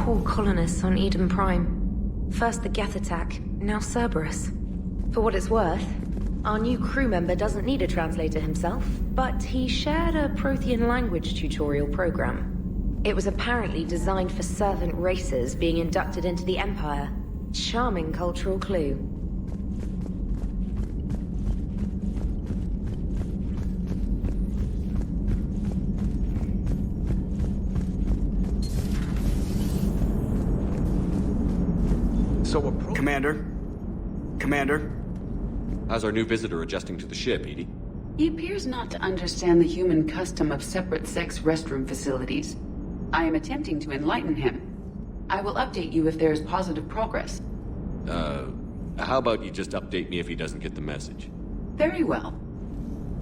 poor colonists on Eden Prime. First the Geth attack, now Cerberus. For what it's worth, our new crew member doesn't need a translator himself, but he shared a Prothean language tutorial program. It was apparently designed for servant races being inducted into the Empire. Charming cultural clue. Commander? How's our new visitor adjusting to the ship, Edie? He appears not to understand the human custom of separate-sex restroom facilities. I am attempting to enlighten him. I will update you if there is positive progress. How about you just update me if he doesn't get the message? Very well.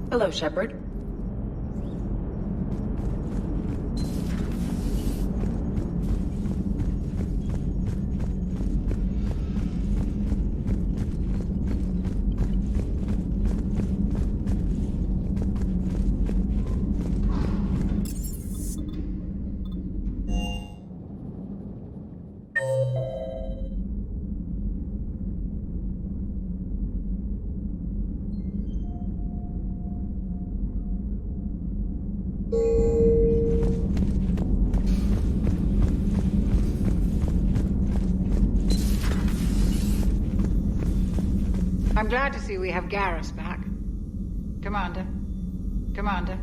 Hello, Shepard. I'm glad to see we have Garrus back. Commander. Commander.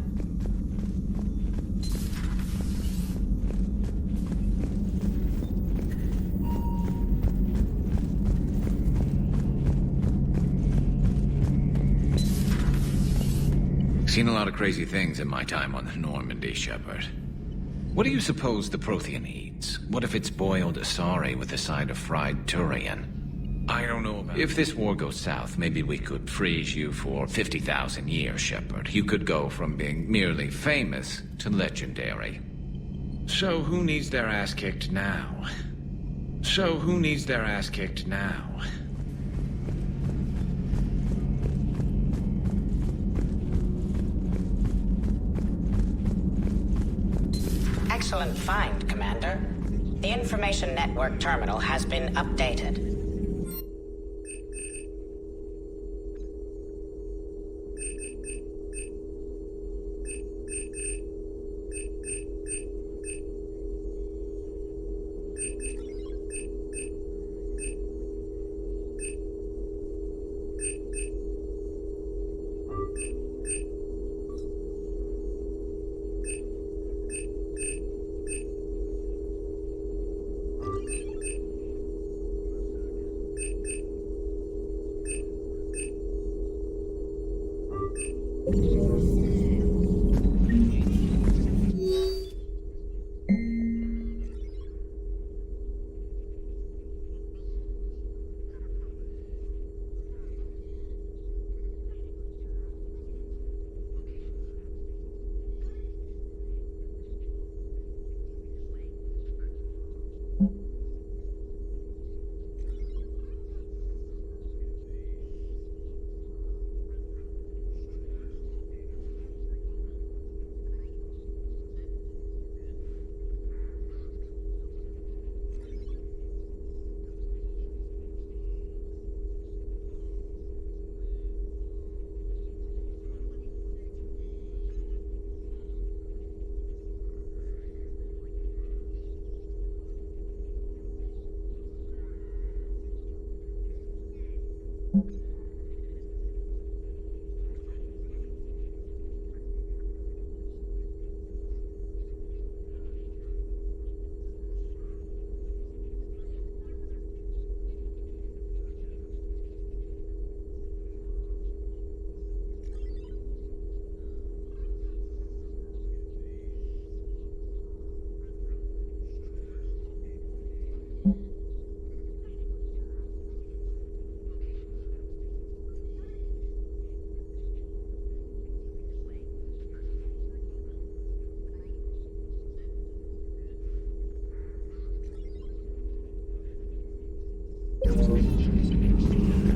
Seen a lot of crazy things in my time on the Normandy, Shepard. What do you suppose the Prothean eats? What if it's boiled asari with a side of fried Turian? I don't know about... If this war goes south, maybe we could freeze you for 50,000 years, Shepard. You could go from being merely famous to legendary. So who needs their ass kicked now? Excellent find, Commander. The information network terminal has been updated.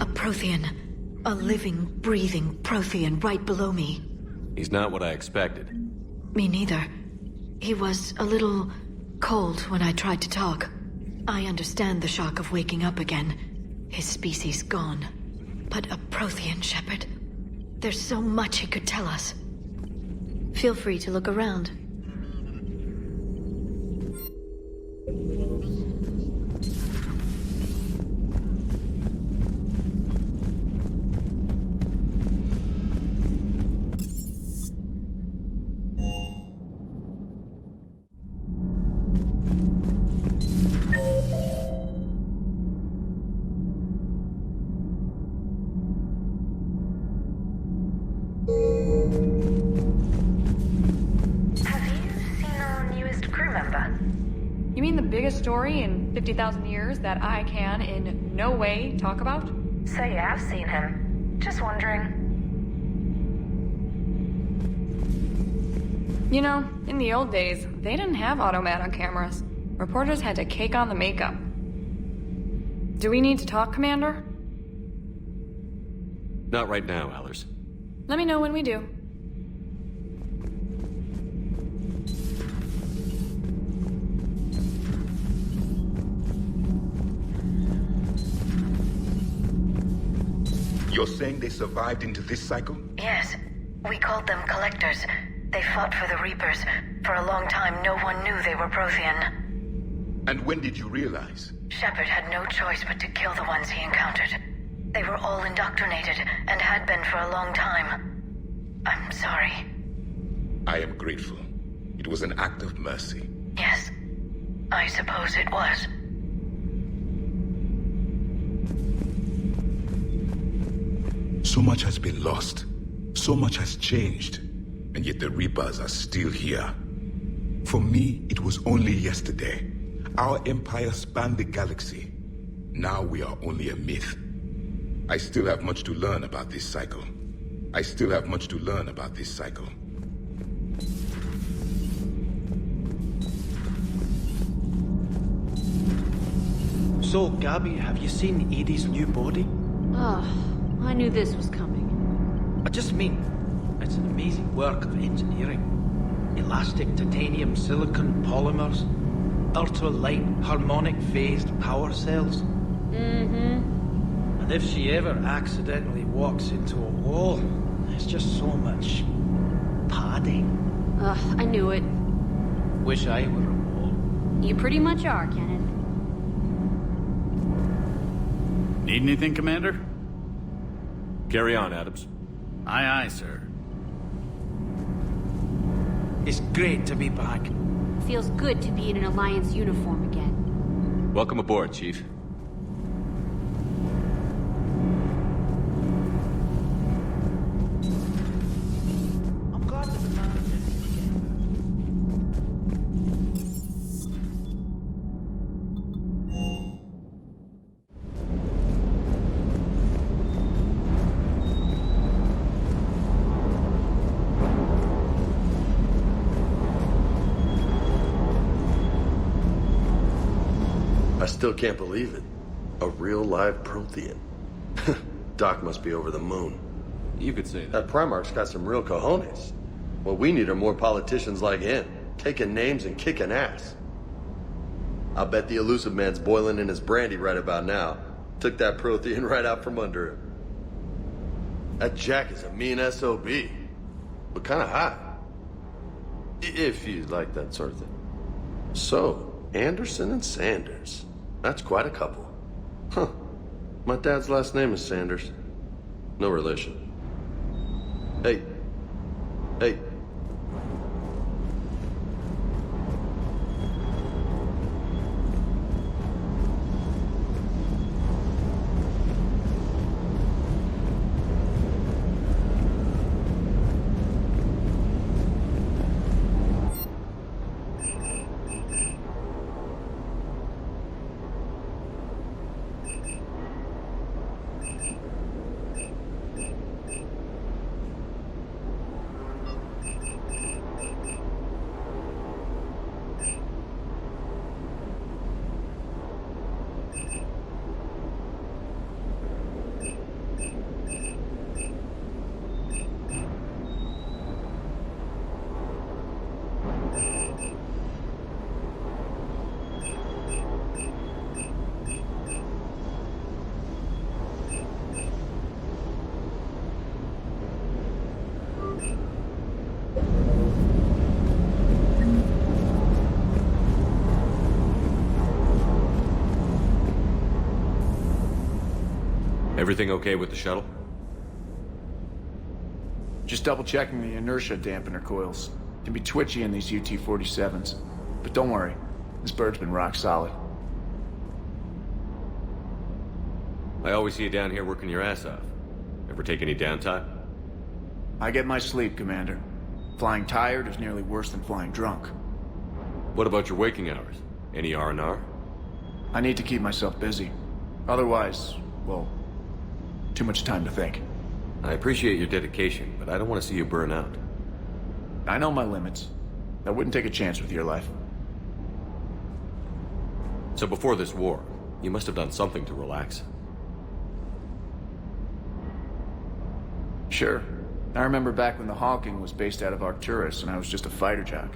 A Prothean. A living, breathing Prothean right below me. He's not what I expected. Me neither. He was a little cold when I tried to talk. I understand the shock of waking up again. His species gone. But a Prothean, Shepard. There's so much he could tell us. Feel free to look around. Story in 50,000 years that I can in no way talk about? So you have seen him. Just wondering. You know, in the old days, they didn't have automat on cameras. Reporters had to cake on the makeup. Do we need to talk, Commander? Not right now, Allers. Let me know when we do. You're saying they survived into this cycle? Yes. We called them Collectors. They fought for the Reapers. For a long time, no one knew they were Prothean. And when did you realize? Shepard had no choice but to kill the ones he encountered. They were all indoctrinated, and had been for a long time. I'm sorry. I am grateful. It was an act of mercy. Yes. I suppose it was. So much has been lost. So much has changed. And yet the Reapers are still here. For me, it was only yesterday. Our empire spanned the galaxy. Now we are only a myth. I still have much to learn about this cycle. I still have much to learn about this cycle. So, Gabby, have you seen Edie's new body? I knew this was coming. I just mean, it's an amazing work of engineering. Elastic titanium silicon polymers, ultra-light harmonic phased power cells. And if she ever accidentally walks into a wall, there's just so much padding. I knew it. Wish I were a wall. You pretty much are, Kenneth. Need anything, Commander? Carry on, Adams. Aye, aye, sir. It's great to be back. Feels good to be in an Alliance uniform again. Welcome aboard, Chief. I'm glad that the man I still can't believe it. A real live Prothean. Doc must be over the moon. You could say that. That Primarch's got some real cojones. What we need are more politicians like him, taking names and kicking ass. I'll bet the elusive man's boiling in his brandy right about now. Took that Prothean right out from under him. That Jack is a mean SOB, but kind of hot. If you like that sort of thing. So, Anderson and Sanders. That's quite a couple. Huh. My dad's last name is Sanders. No relation. Hey. Hey. Everything okay with the shuttle? Just double-checking the inertia dampener coils. Can be twitchy in these UT-47s. But don't worry, this bird's been rock solid. I always see you down here working your ass off. Ever take any downtime? I get my sleep, Commander. Flying tired is nearly worse than flying drunk. What about your waking hours? Any R&R? I need to keep myself busy. Otherwise, well, too much time to think. I appreciate your dedication, but I don't want to see you burn out. I know my limits. I wouldn't take a chance with your life. So before this war, you must have done something to relax. Sure. I remember back when the Hawking was based out of Arcturus and I was just a fighter jock.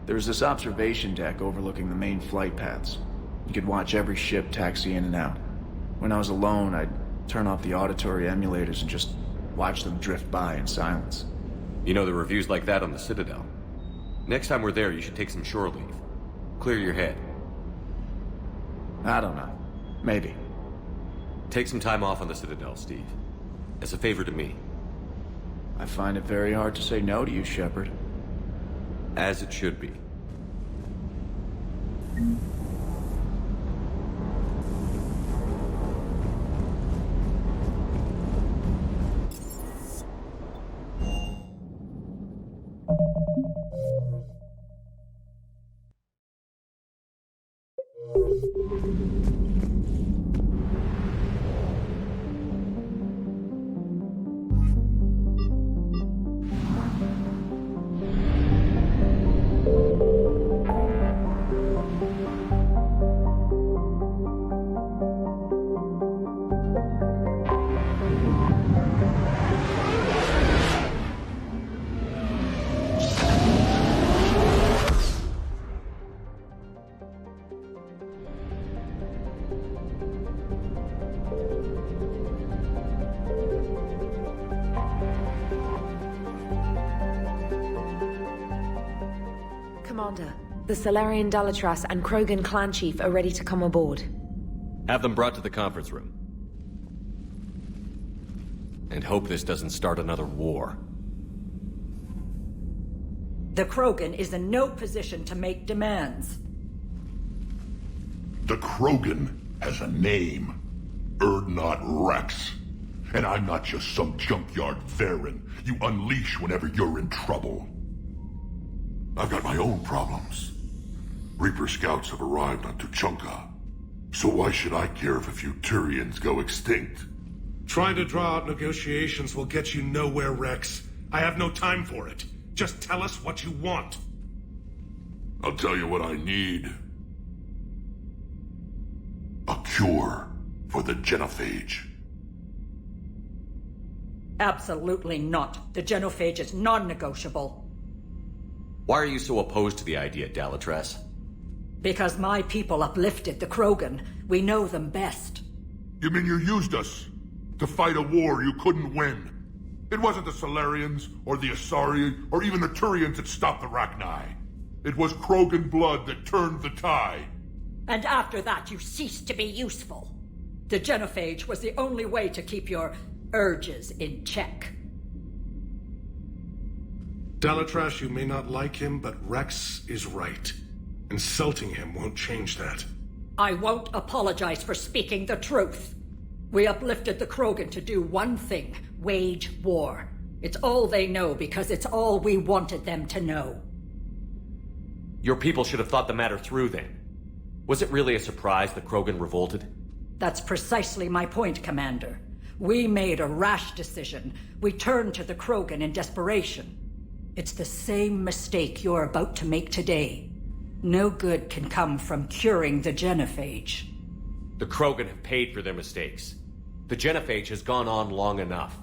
There was this observation deck overlooking the main flight paths. You could watch every ship taxi in and out. When I was alone, I'd turn off the auditory emulators and just watch them drift by in silence. You know, the reviews like that on the Citadel. Next time we're there, you should take some shore leave. Clear your head. I don't know. Maybe. Take some time off on the Citadel, Steve. As a favor to me. I find it very hard to say no to you, Shepard. As it should be. Commander, the Salarian Dalatras and Krogan clan chief are ready to come aboard. Have them brought to the conference room. And hope this doesn't start another war. The Krogan is in no position to make demands. The Krogan has a name. Urdnot Rex. And I'm not just some junkyard Varen you unleash whenever you're in trouble. I've got my own problems. Reaper scouts have arrived on Tuchanka. So why should I care if a few Turians go extinct? Trying to draw out negotiations will get you nowhere, Rex. I have no time for it. Just tell us what you want. I'll tell you what I need. A cure for the genophage. Absolutely not. The genophage is non-negotiable. Why are you so opposed to the idea, Dalatras? Because my people uplifted the Krogan. We know them best. You mean you used us to fight a war you couldn't win? It wasn't the Solarians, or the Asari, or even the Turians that stopped the Rachni. It was Krogan blood that turned the tide. And after that, you ceased to be useful. The genophage was the only way to keep your urges in check. Dalatras, you may not like him, but Rex is right. Insulting him won't change that. I won't apologize for speaking the truth. We uplifted the Krogan to do one thing: wage war. It's all they know because it's all we wanted them to know. Your people should have thought the matter through then. Was it really a surprise the Krogan revolted? That's precisely my point, Commander. We made a rash decision. We turned to the Krogan in desperation. It's the same mistake you're about to make today. No good can come from curing the genophage. The Krogan have paid for their mistakes. The genophage has gone on long enough.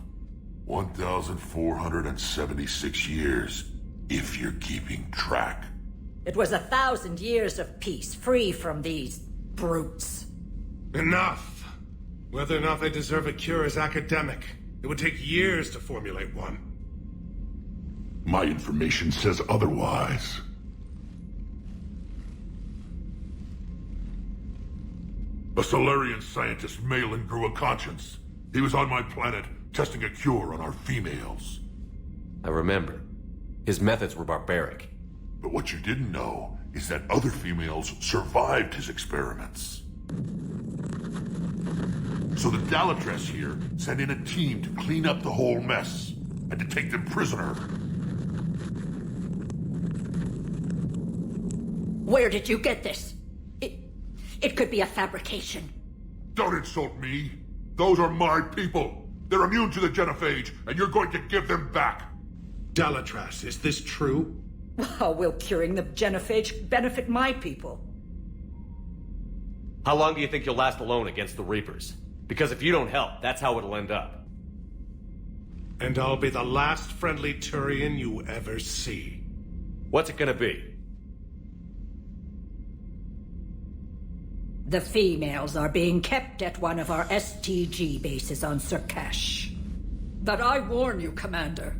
1,476 years, if you're keeping track. It was 1,000 years of peace, free from these brutes. Enough! Whether or not they deserve a cure is academic. It would take years to formulate one. My information says otherwise. A Solarian scientist, Malin, grew a conscience. He was on my planet, testing a cure on our females. I remember. His methods were barbaric. But what you didn't know is that other females survived his experiments. So the Dalatress here sent in a team to clean up the whole mess, and to take them prisoner. Where did you get this? It could be a fabrication. Don't insult me. Those are my people. They're immune to the genophage, and you're going to give them back. Dalatrass, is this true? How will curing the genophage benefit my people? How long do you think you'll last alone against the Reapers? Because if you don't help, that's how it'll end up. And I'll be the last friendly Turian you ever see. What's it gonna be? The females are being kept at one of our STG bases on Sur'Kesh. But I warn you, Commander.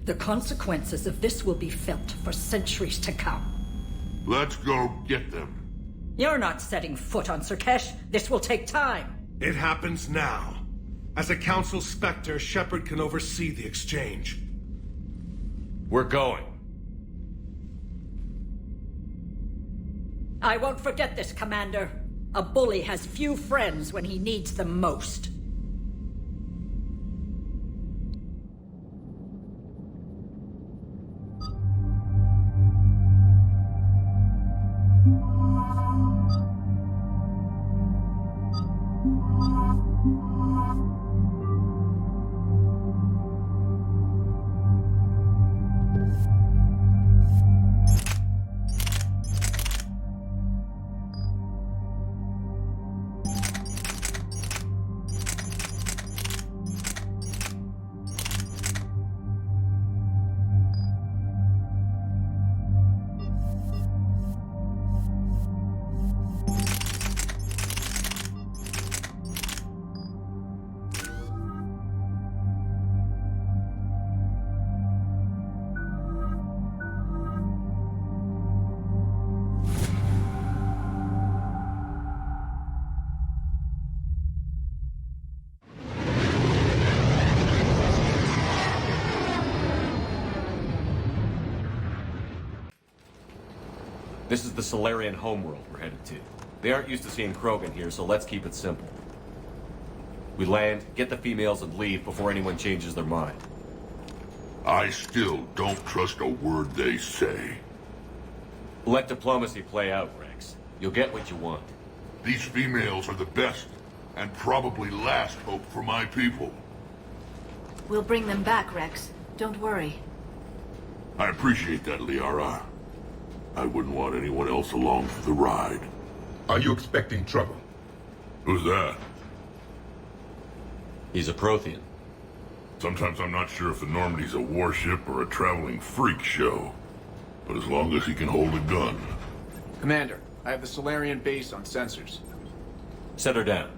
The consequences of this will be felt for centuries to come. Let's go get them. You're not setting foot on Sur'Kesh. This will take time. It happens now. As a Council Spectre, Shepard can oversee the exchange. We're going. I won't forget this, Commander. A bully has few friends when he needs them most. This is the Solarian homeworld we're headed to. They aren't used to seeing Krogan here, so let's keep it simple. We land, get the females, and leave before anyone changes their mind. I still don't trust a word they say. Let diplomacy play out, Rex. You'll get what you want. These females are the best, and probably last hope for my people. We'll bring them back, Rex. Don't worry. I appreciate that, Liara. I wouldn't want anyone else along for the ride. Are you expecting trouble? Who's that? He's a Prothean. Sometimes I'm not sure if the Normandy's a warship or a traveling freak show. But as long as he can hold a gun. Commander, I have the Solarian base on sensors. Set her down.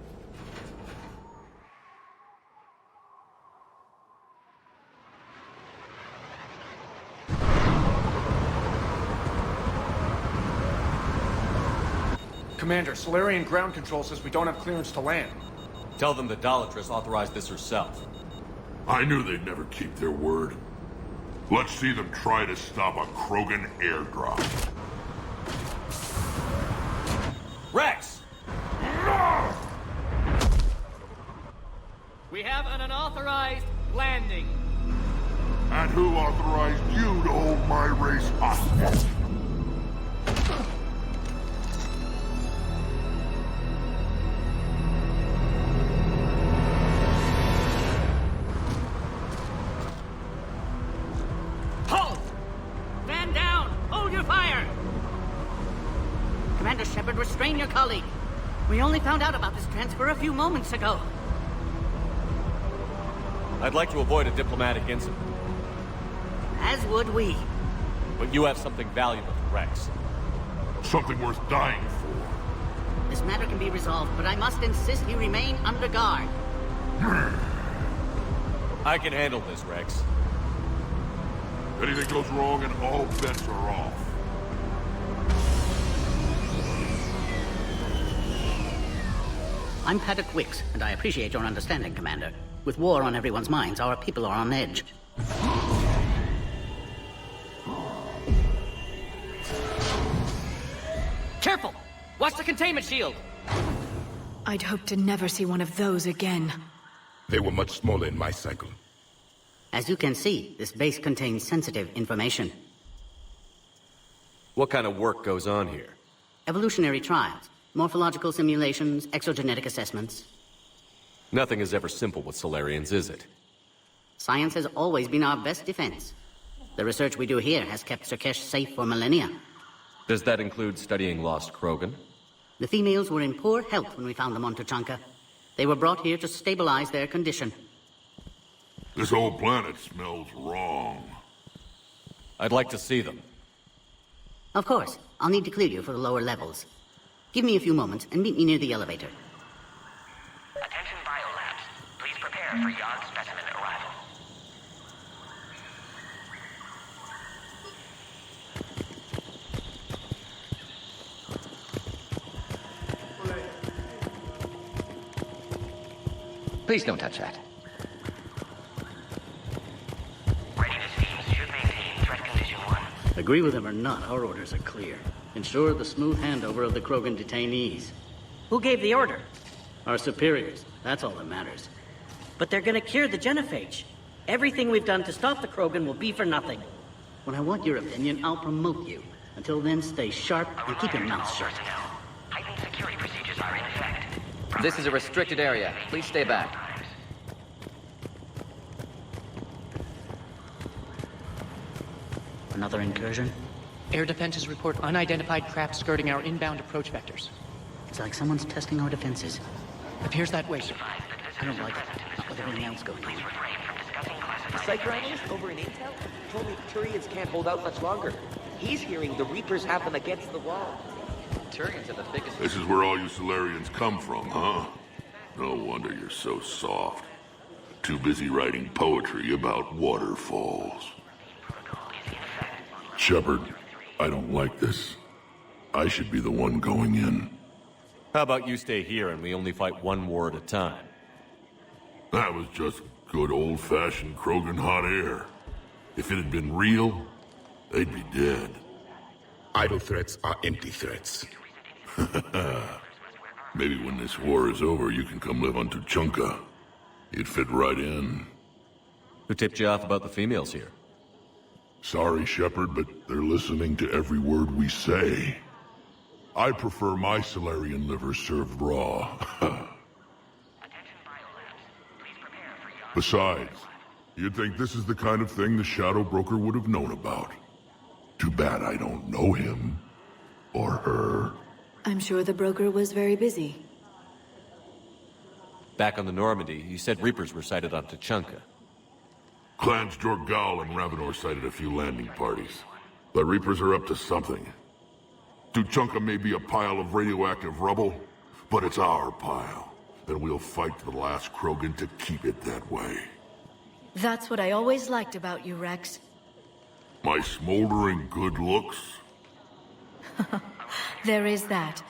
Commander, Solarian ground control says we don't have clearance to land. Tell them the Dalatress authorized this herself. I knew they'd never keep their word. Let's see them try to stop a Krogan airdrop. Rex! We have an unauthorized landing. And who authorized you to hold my race hostage? Halt! Stand down! Hold your fire! Commander Shepard, restrain your colleague. We only found out about this transfer a few moments ago. I'd like to avoid a diplomatic incident. As would we. But you have something valuable for Rex. Something worth dying for. This matter can be resolved, but I must insist he remain under guard. I can handle this, Rex. If anything goes wrong and all bets are off. I'm Paddock Wicks, and I appreciate your understanding, Commander. With war on everyone's minds, our people are on edge. Careful! Watch the containment shield! I'd hoped to never see one of those again. They were much smaller in my cycle. As you can see, this base contains sensitive information. What kind of work goes on here? Evolutionary trials, morphological simulations, exogenetic assessments. Nothing is ever simple with Solarians, is it? Science has always been our best defense. The research we do here has kept Sur'Kesh safe for millennia. Does that include studying lost Krogan? The females were in poor health when we found them on Tuchanka. They were brought here to stabilize their condition. This whole planet smells wrong. I'd like to see them. Of course. I'll need to clear you for the lower levels. Give me a few moments and meet me near the elevator. Attention biolabs. Please prepare for yard specimen arrival. Please don't touch that. Readiness teams should maintain threat condition 1. Agree with them or not, our orders are clear. Ensure the smooth handover of the Krogan detainees. Who gave the order? Our superiors. That's all that matters. But they're gonna cure the genophage. Everything we've done to stop the Krogan will be for nothing. When I want your opinion, I'll promote you. Until then, stay sharp and keep your mouth shut. Heightened security procedures are in effect. This is a restricted area. Please stay back. Another incursion? Air defenses report unidentified craft skirting our inbound approach vectors. It's like someone's testing our defenses. Appears that way. I don't like it. Not with everything else going on. The psycho analyst over in Intel told me Turians can't hold out much longer. He's hearing the Reapers have them against the wall. Turians are the biggest... This is where all you Solarians come from, huh? No wonder you're so soft. Too busy writing poetry about waterfalls. Shepard, I don't like this. I should be the one going in. How about you stay here and we only fight one war at a time? That was just good old-fashioned Krogan hot air. If it had been real, they'd be dead. Idle threats are empty threats. Maybe when this war is over, you can come live on Tuchanka. You'd fit right in. Who tipped you off about the females here? Sorry, Shepard, but they're listening to every word we say. I prefer my Solarian liver served raw. Besides, you'd think this is the kind of thing the Shadow Broker would have known about. Too bad I don't know him. Or her. I'm sure the broker was very busy. Back on the Normandy, you said Reapers were sighted on Tuchanka. Clans Jorgal and Ravenor sighted a few landing parties. The Reapers are up to something. Tuchanka may be a pile of radioactive rubble, but it's our pile. And we'll fight to the last Krogan to keep it that way. That's what I always liked about you, Rex. My smoldering good looks? There is that.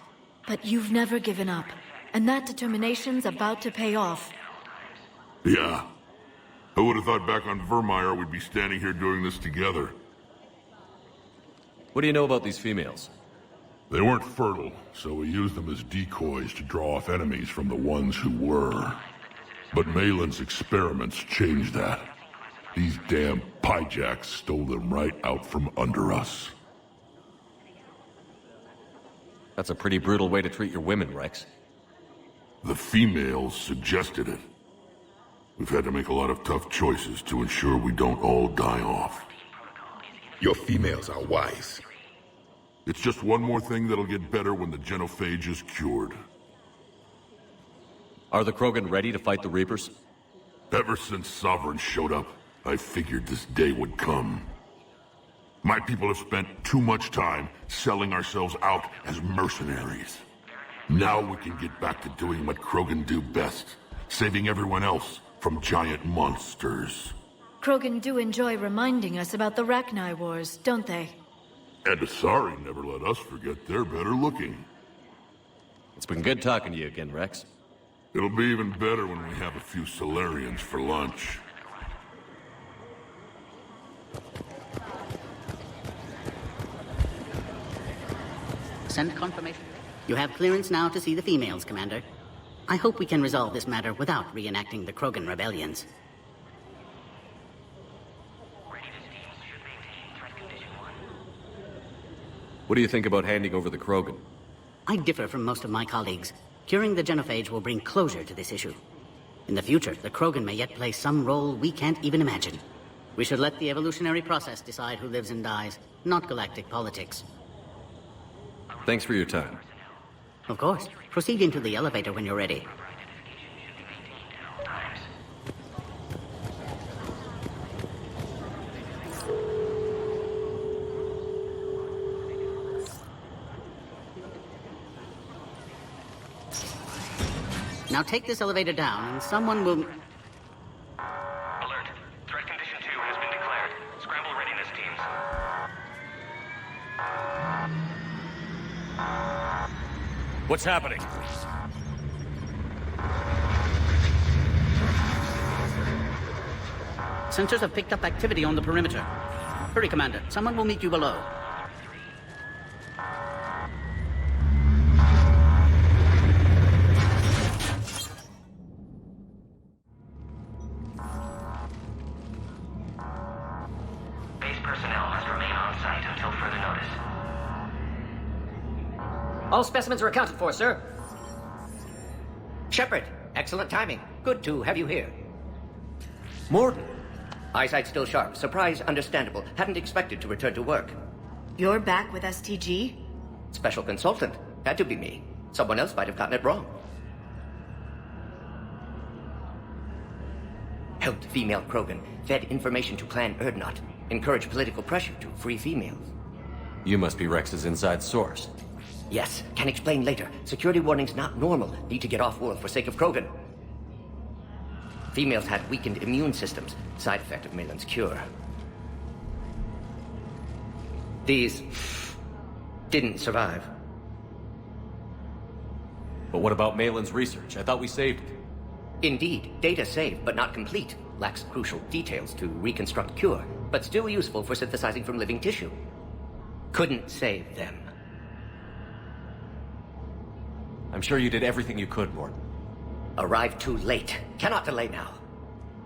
But you've never given up. And that determination's about to pay off. Yeah. I would have thought back on Vermeer we'd be standing here doing this together. What do you know about these females? They weren't fertile, so we used them as decoys to draw off enemies from the ones who were. But Malin's experiments changed that. These damn pyjacks stole them right out from under us. That's a pretty brutal way to treat your women, Rex. The females suggested it. We've had to make a lot of tough choices to ensure we don't all die off. Your females are wise. It's just one more thing that'll get better when the genophage is cured. Are the Krogan ready to fight the Reapers? Ever since Sovereign showed up, I figured this day would come. My people have spent too much time selling ourselves out as mercenaries. Now we can get back to doing what Krogan do best, saving everyone else from giant monsters. Krogan do enjoy reminding us about the Rachni Wars, don't they? And Asari never let us forget they're better looking. It's been good talking to you again, Rex. It'll be even better when we have a few Solarians for lunch. Send confirmation. You have clearance now to see the females, Commander. I hope we can resolve this matter without reenacting the Krogan rebellions. What do you think about handing over the Krogan? I differ from most of my colleagues. Curing the genophage will bring closure to this issue. In the future, the Krogan may yet play some role we can't even imagine. We should let the evolutionary process decide who lives and dies, not galactic politics. Thanks for your time. Of course. Proceed into the elevator when you're ready. Now take this elevator down, and someone will... Alert. Threat condition 2 has been declared. Scramble readiness teams. What's happening? Sensors have picked up activity on the perimeter. Hurry, Commander. Someone will meet you below. Base personnel must remain on site until further notice. All specimens are accounted for, sir. Shepard, excellent timing. Good to have you here. Morton. Eyesight still sharp. Surprise understandable. Hadn't expected to return to work. You're back with STG? Special consultant. Had to be me. Someone else might have gotten it wrong. Helped female Krogan. Fed information to Clan Erdnot. Encouraged political pressure to free females. You must be Rex's inside source. Yes, can explain later. Security warnings not normal. Need to get off-world for sake of Krogan. Females had weakened immune systems. Side effect of Malin's cure. These didn't survive. But what about Malin's research? I thought we saved it. Indeed, data saved, but not complete. Lacks crucial details to reconstruct cure, but still useful for synthesizing from living tissue. Couldn't save them. I'm sure you did everything you could, Morton. Arrived too late. Cannot delay now.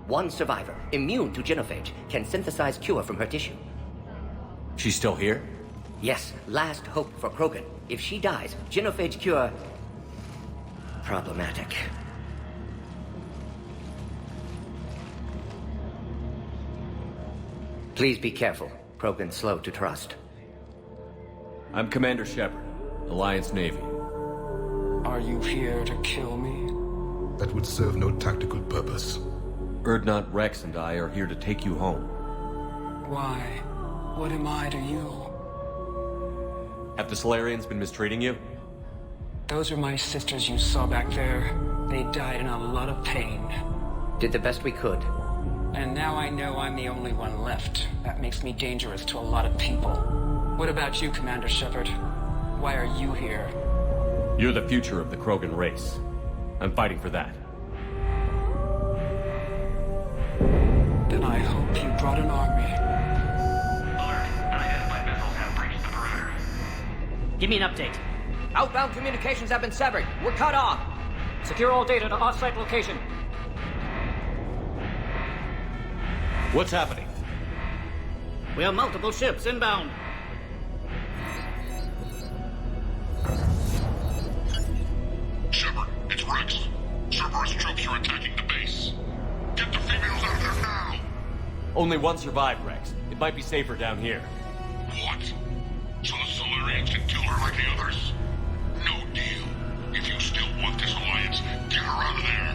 One survivor, immune to genophage, can synthesize cure from her tissue. She's still here? Yes, last hope for Krogan. If she dies, genophage cure... problematic. Please be careful. Krogan's slow to trust. I'm Commander Shepard, Alliance Navy. Are you here to kill me? That would serve no tactical purpose. Erdnot, Rex, and I are here to take you home. Why? What am I to you? Have the Solarians been mistreating you? Those are my sisters you saw back there. They died in a lot of pain. Did the best we could. And now I know I'm the only one left. That makes me dangerous to a lot of people. What about you, Commander Shepard? Why are you here? You're the future of the Krogan race. I'm fighting for that. Then I hope you brought an army. Alert. Unidentified missiles have breached the perimeter. Give me an update. Outbound communications have been severed. We're cut off. Secure all data to off-site location. What's happening? We have multiple ships inbound. Shepard, it's Rex. Cerberus troops are attacking the base. Get the females out of there now! Only one survived, Rex. It might be safer down here. What? So the Solarians can kill her like the others? No deal. If you still want this alliance, get her out of there.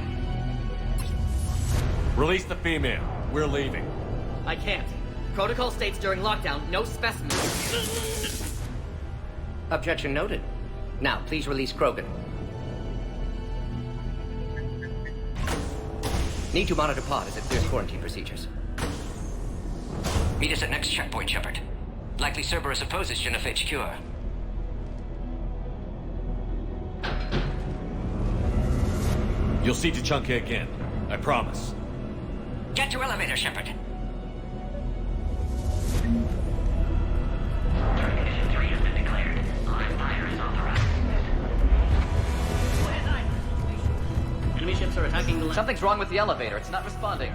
Release the female. We're leaving. I can't. Protocol states during lockdown, no specimens. Objection noted. Now, please release Krogan. Need to monitor pod as it clears quarantine procedures. Meet us at next checkpoint, Shepard. Likely Cerberus opposes genophage cure. You'll see Tachanka again. I promise. Get to elevator, Shepard. Termination 3 has been declared. Live fire is authorized. Enemy ships are attacking the... Something's wrong with the elevator. It's not responding.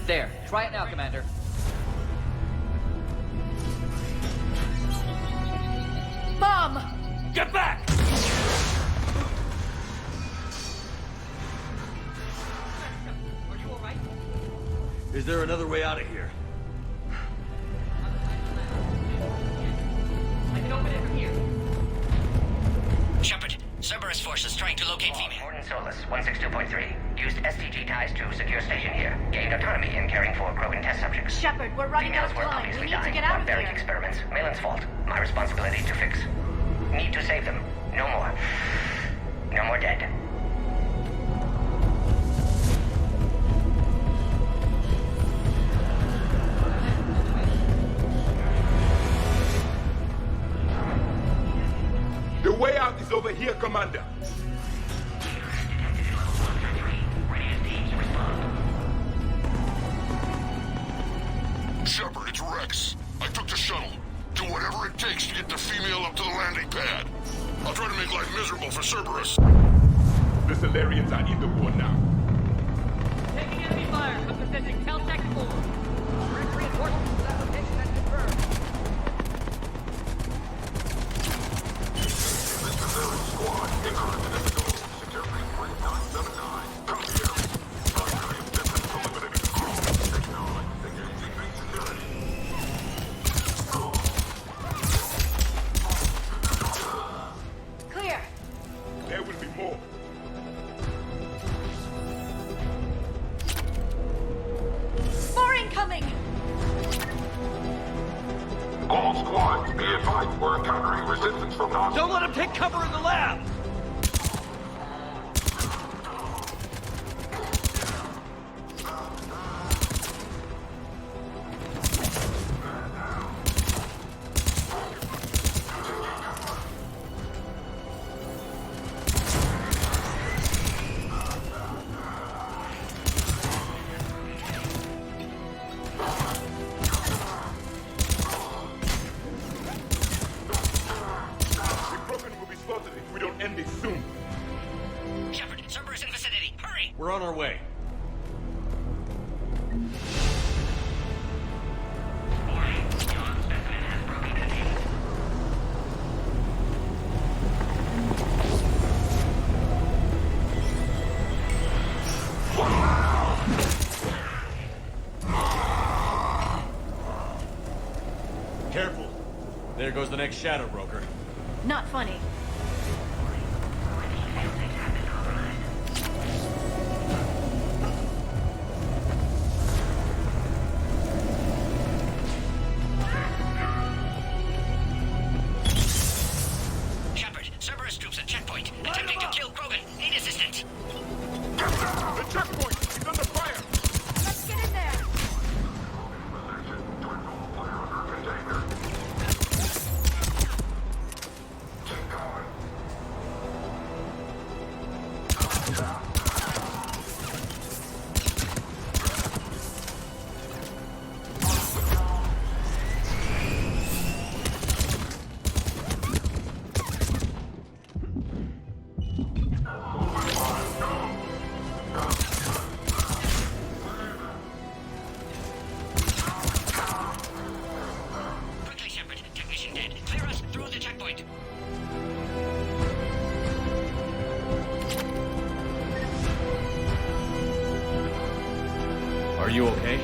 There. Try it now, Commander. Mom! Get back! Is there another way out of here? I can open it from here. Shepard, Cerberus forces trying to locate female. Gordon Solus, 162.3. Used STG ties to secure station here. Gained autonomy in caring for Krogan test subjects. Shepard, we're running out Females of were time. obviously We need to dying get out from of baric here. experiments. Malin's fault. My responsibility to fix. Need to save them. No more. No more dead. The way out is over here, Commander. Shepard, it's Rex. I took the shuttle. Do whatever it takes to get the female up to the landing pad. I'll try to make life miserable for Cerberus. The Solarians are in the war now. Taking enemy fire. I'm possessing Caltech 4. Direct reinforcements to that location and confirmed. Squad, increment identical. Secure 3979. Come here. Primary objective eliminating crew. Acknowledge. Engaging base security. Clear. There will be more. More incoming! All squads, be advised we're encountering resistance from non- Don't let him take cover in the lab! The Krogan will be slaughtered if we don't end this soon. Shepard, Cerberus in vicinity. Hurry! We're on our way. Careful. There goes the next shadow broker. Not funny. Shepard, Cerberus troops at checkpoint. Attempting to kill Krogan. Need assistance. The checkpoint is under fire. Let's get in there! Quickly, Shepard. Technician dead. Clear us through the checkpoint. Are you okay?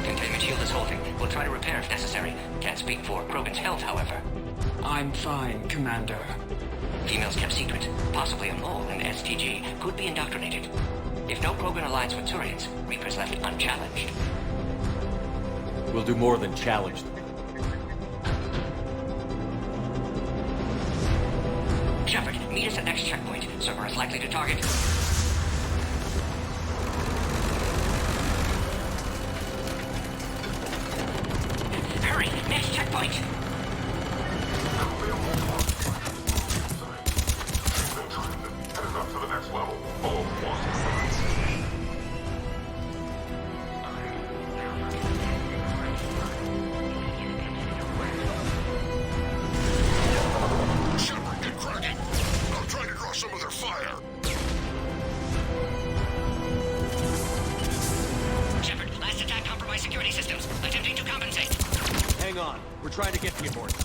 Containment shield is holding. We'll try to repair if necessary. Can't speak for Krogan's health, however. I'm fine, Commander. Females kept secret. Possibly a mole in STG could be indoctrinated. If no Krogan alliance with Turians, Reapers left unchallenged. We'll do more than challenge them. Shepard, meet us at next checkpoint. Cerberus likely to target. Hurry! Next checkpoint! security systems, attempting to compensate. Hang on. We're trying to get to you, Morty.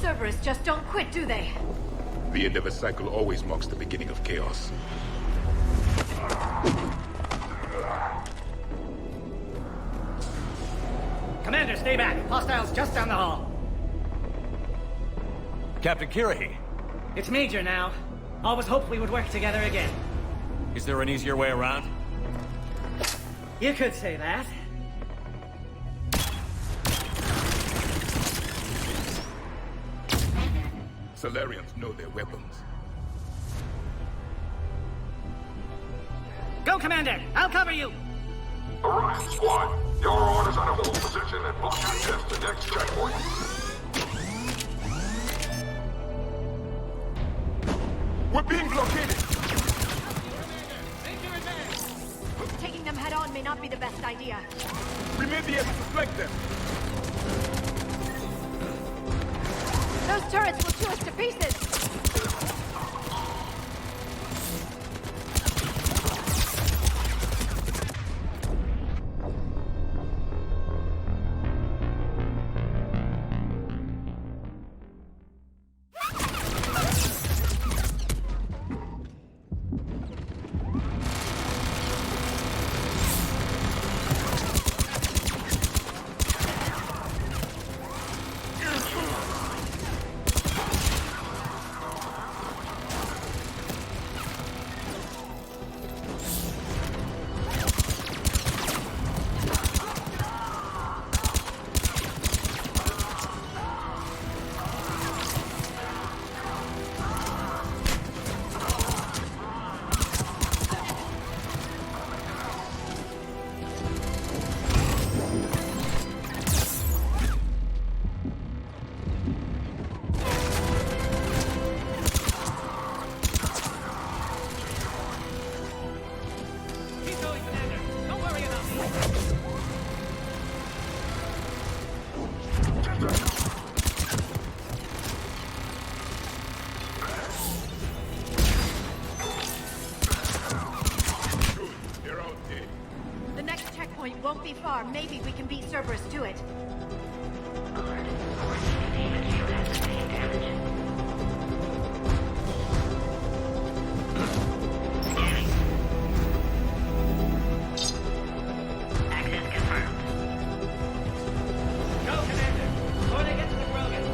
Cerberus just don't quit, do they? The end of a cycle always marks the beginning of chaos. Commander, stay back. Hostiles just down the hall. Captain Kirahi. It's Major now. Always hoped we would work together again. Is there an easier way around? You could say that. Solarians know their weapons. Go, Commander! I'll cover you! Orion Squad, your orders on a hold position and block access to next checkpoint. We're being blockaded! Taking them head on may not be the best idea. We may be able to flank them. Those turrets will chew us to pieces! Won't be far. Maybe we can beat Cerberus to it. Access confirmed. Go, Commander! Before they get to the Krogan!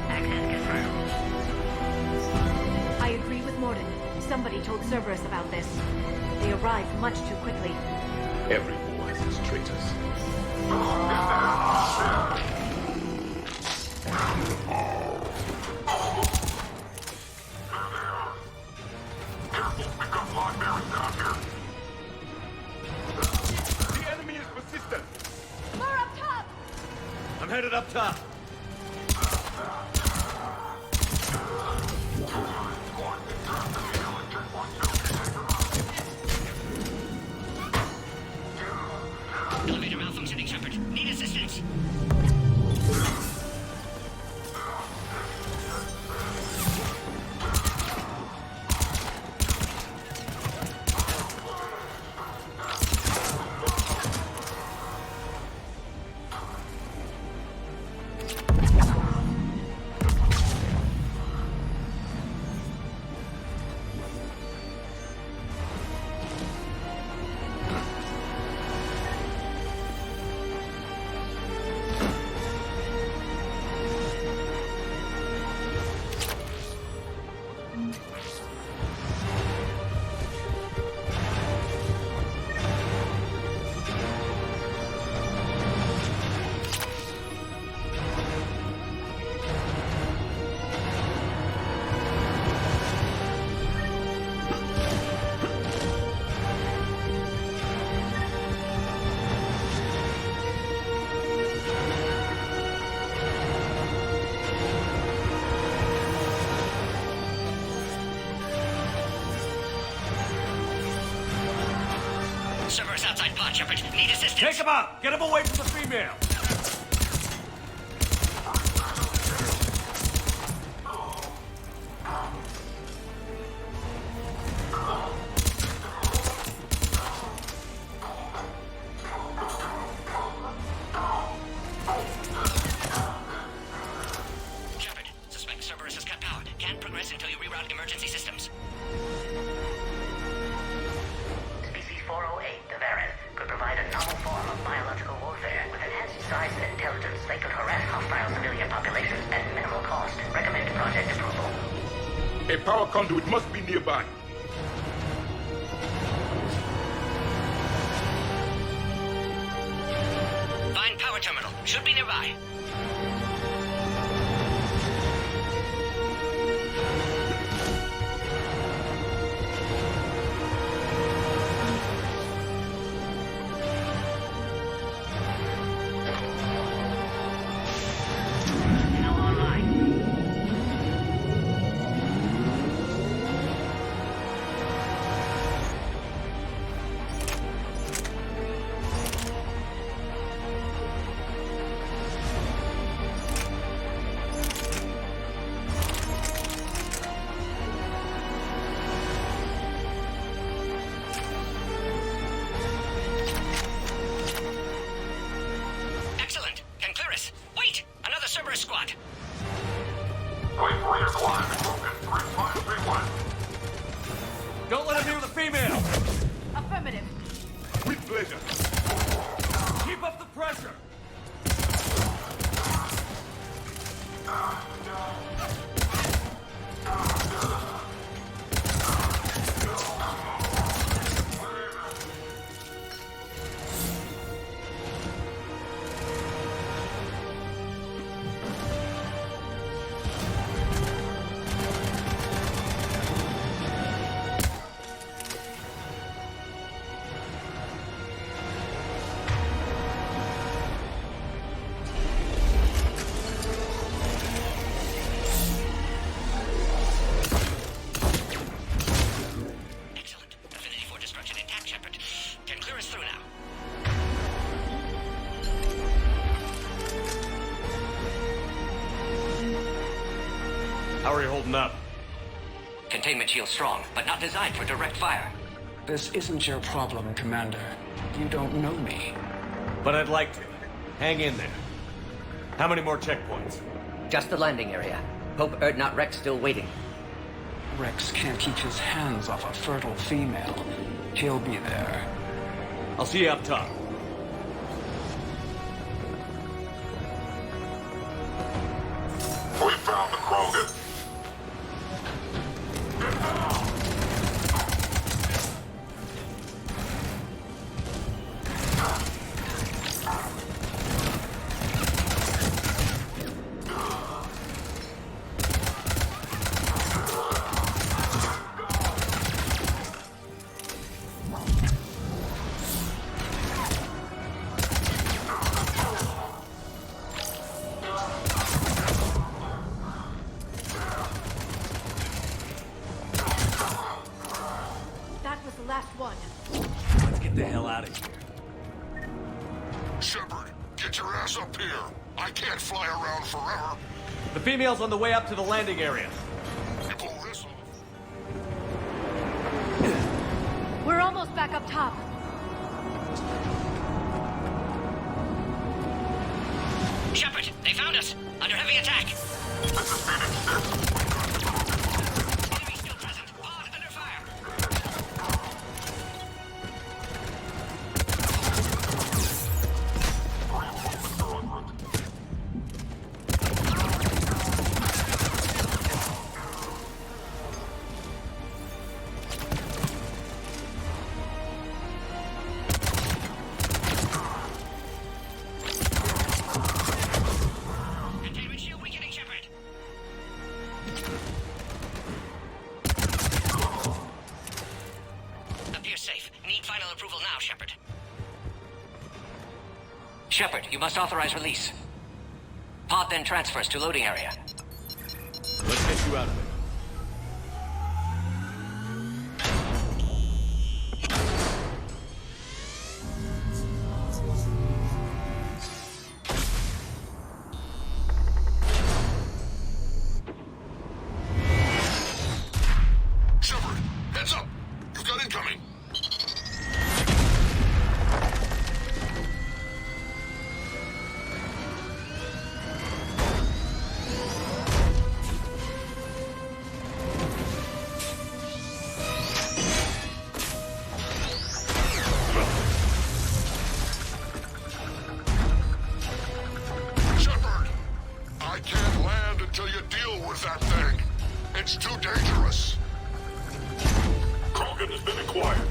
Access confirmed. I agree with Morden. Somebody told Cerberus about this. They arrived much too quickly. Every war has its traitors. The enemy is persistent. More up top! I'm headed up top. Elevator malfunctioning, Shepard. Need assistance. on, Shepard. Need assistance. Take him out! Get him away from the female! Shepard, suspect Cerberus has cut power. Can't progress until you reroute emergency systems. Species 408, the Varan, could provide a novel form of biological warfare with enhanced size and intelligence. They could harass hostile civilian populations at minimal cost. Recommend project approval. A power conduit must be nearby. Find power terminal. Should be nearby. Now online. Excellent. Can clear us. Wait! Another Cerberus squad. Don't let him near the female! Affirmative. With pleasure. Keep up the pressure! Excellent. Affinity for destruction intact, Shepard. Can clear us through now. How are you holding up? Containment shield strong, but not designed for direct fire. This isn't your problem, Commander. You don't know me. But I'd like to. Hang in there. How many more checkpoints? Just the landing area. Hope not Rex still waiting. Rex can't keep his hands off a fertile female. He'll be there. I'll see you up top. We found the Krogan. That was the last one. Let's get the hell out of here. Shepard, get your ass up here. I can't fly around forever. The female's on the way up to the landing area. You pull this off. We're almost back up top. Shepard, they found us. Under heavy attack. This is Phoenix 6. Enemy still present. Pod under fire. Containment shield weakening, Shepard. Appears safe. Need final approval now, Shepard. Shepard, you must authorize release. Pod then transfers to loading area. Let's get you out of there. too dangerous. Krogan has been acquired.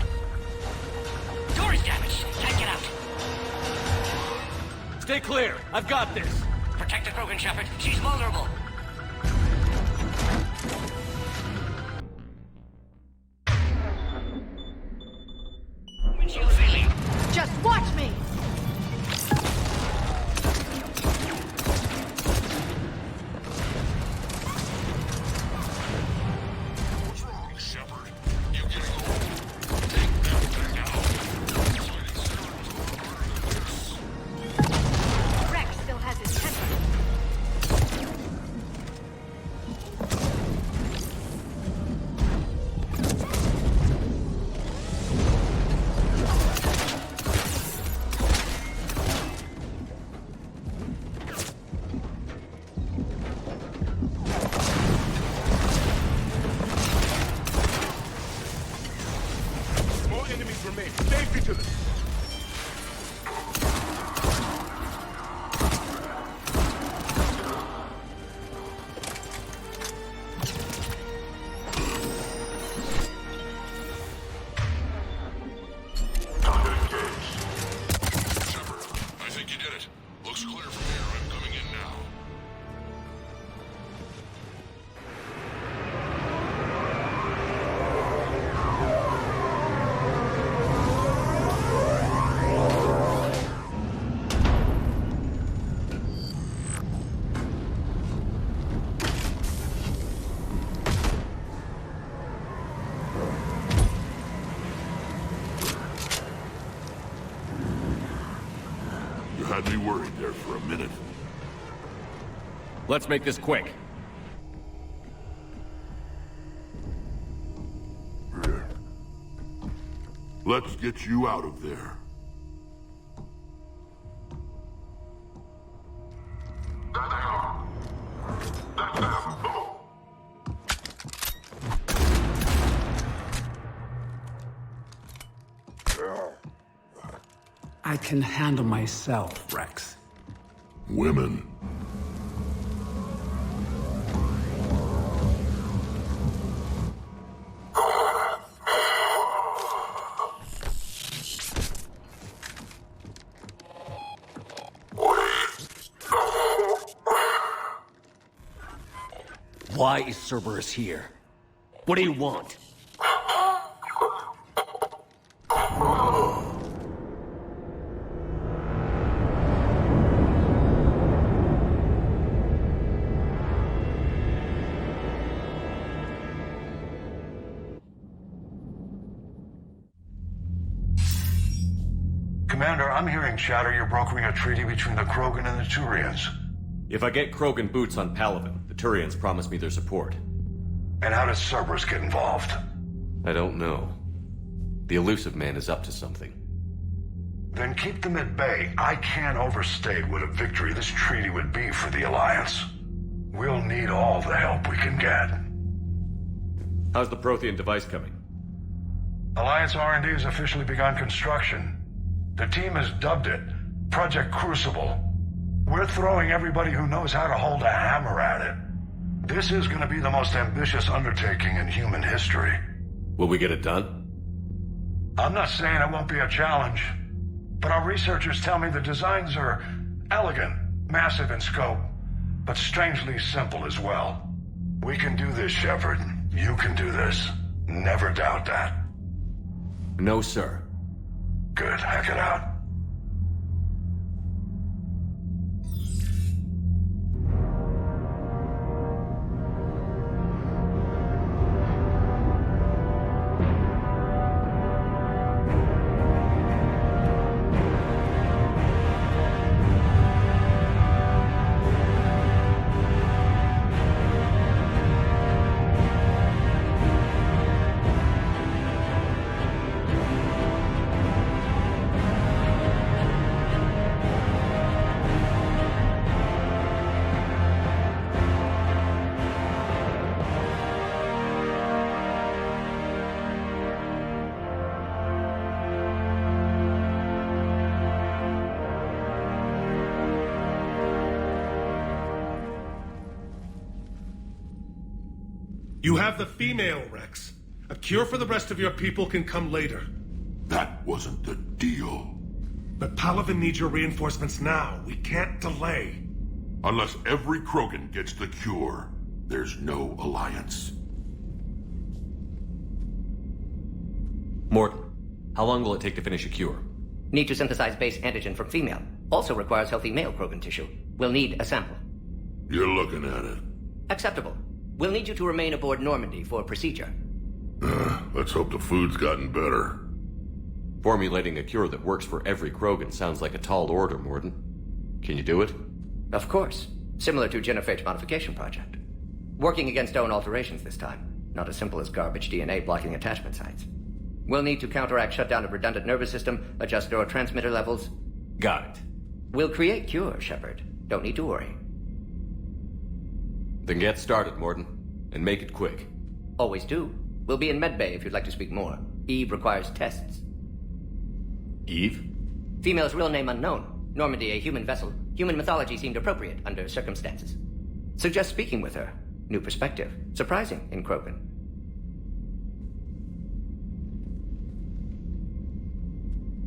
Door is damaged. Can't get out. Stay clear. I've got this. Protect the Krogan, Shepard. She's vulnerable. Windshield failing. Just watch me! What's wrong, Shepard? You getting old? Take that thing out. Fighting Sarah's harder than this. Rex still has his temper. More enemies remain. Stay vigilant. Time to engage. Shepard, I think you did it. Looks clear from here. I'm coming in now. You had me worried there for a minute. Let's make this quick. Let's get you out of there. There they are. That's them. I can handle myself, Rex. Women. Why is Cerberus here? What do you want? Commander, I'm hearing chatter you're brokering a treaty between the Krogan and the Turians. If I get Krogan boots on Palaven, the Turians promise me their support. And how does Cerberus get involved? I don't know. The Elusive Man is up to something. Then keep them at bay. I can't overstate what a victory this treaty would be for the Alliance. We'll need all the help we can get. How's the Prothean device coming? Alliance R&D has officially begun construction. The team has dubbed it Project Crucible. We're throwing everybody who knows how to hold a hammer at it. This is going to be the most ambitious undertaking in human history. Will we get it done? I'm not saying it won't be a challenge, but our researchers tell me the designs are elegant, massive in scope, but strangely simple as well. We can do this, Shepard. You can do this. Never doubt that. No, sir. Good. Hack it out. You have the female, Rex. A cure for the rest of your people can come later. That wasn't the deal. But Palaven needs your reinforcements now. We can't delay. Unless every Krogan gets the cure, there's no alliance. Morton, how long will it take to finish a cure? Need to synthesize base antigen from female. Also requires healthy male Krogan tissue. We'll need a sample. You're looking at it. Acceptable. We'll need you to remain aboard Normandy for procedure. Let's hope the food's gotten better. Formulating a cure that works for every Krogan sounds like a tall order, Morton. Can you do it? Of course. Similar to Genophage modification project. Working against own alterations this time. Not as simple as garbage DNA blocking attachment sites. We'll need to counteract shutdown of redundant nervous system, adjust neurotransmitter levels. Got it. We'll create cure, Shepard. Don't need to worry. Then get started, Morton. And make it quick. Always do. We'll be in medbay if you'd like to speak more. Eve requires tests. Eve? Female's real name unknown. Normandy a human vessel. Human mythology seemed appropriate under circumstances. Suggest speaking with her. New perspective. Surprising in Krogan.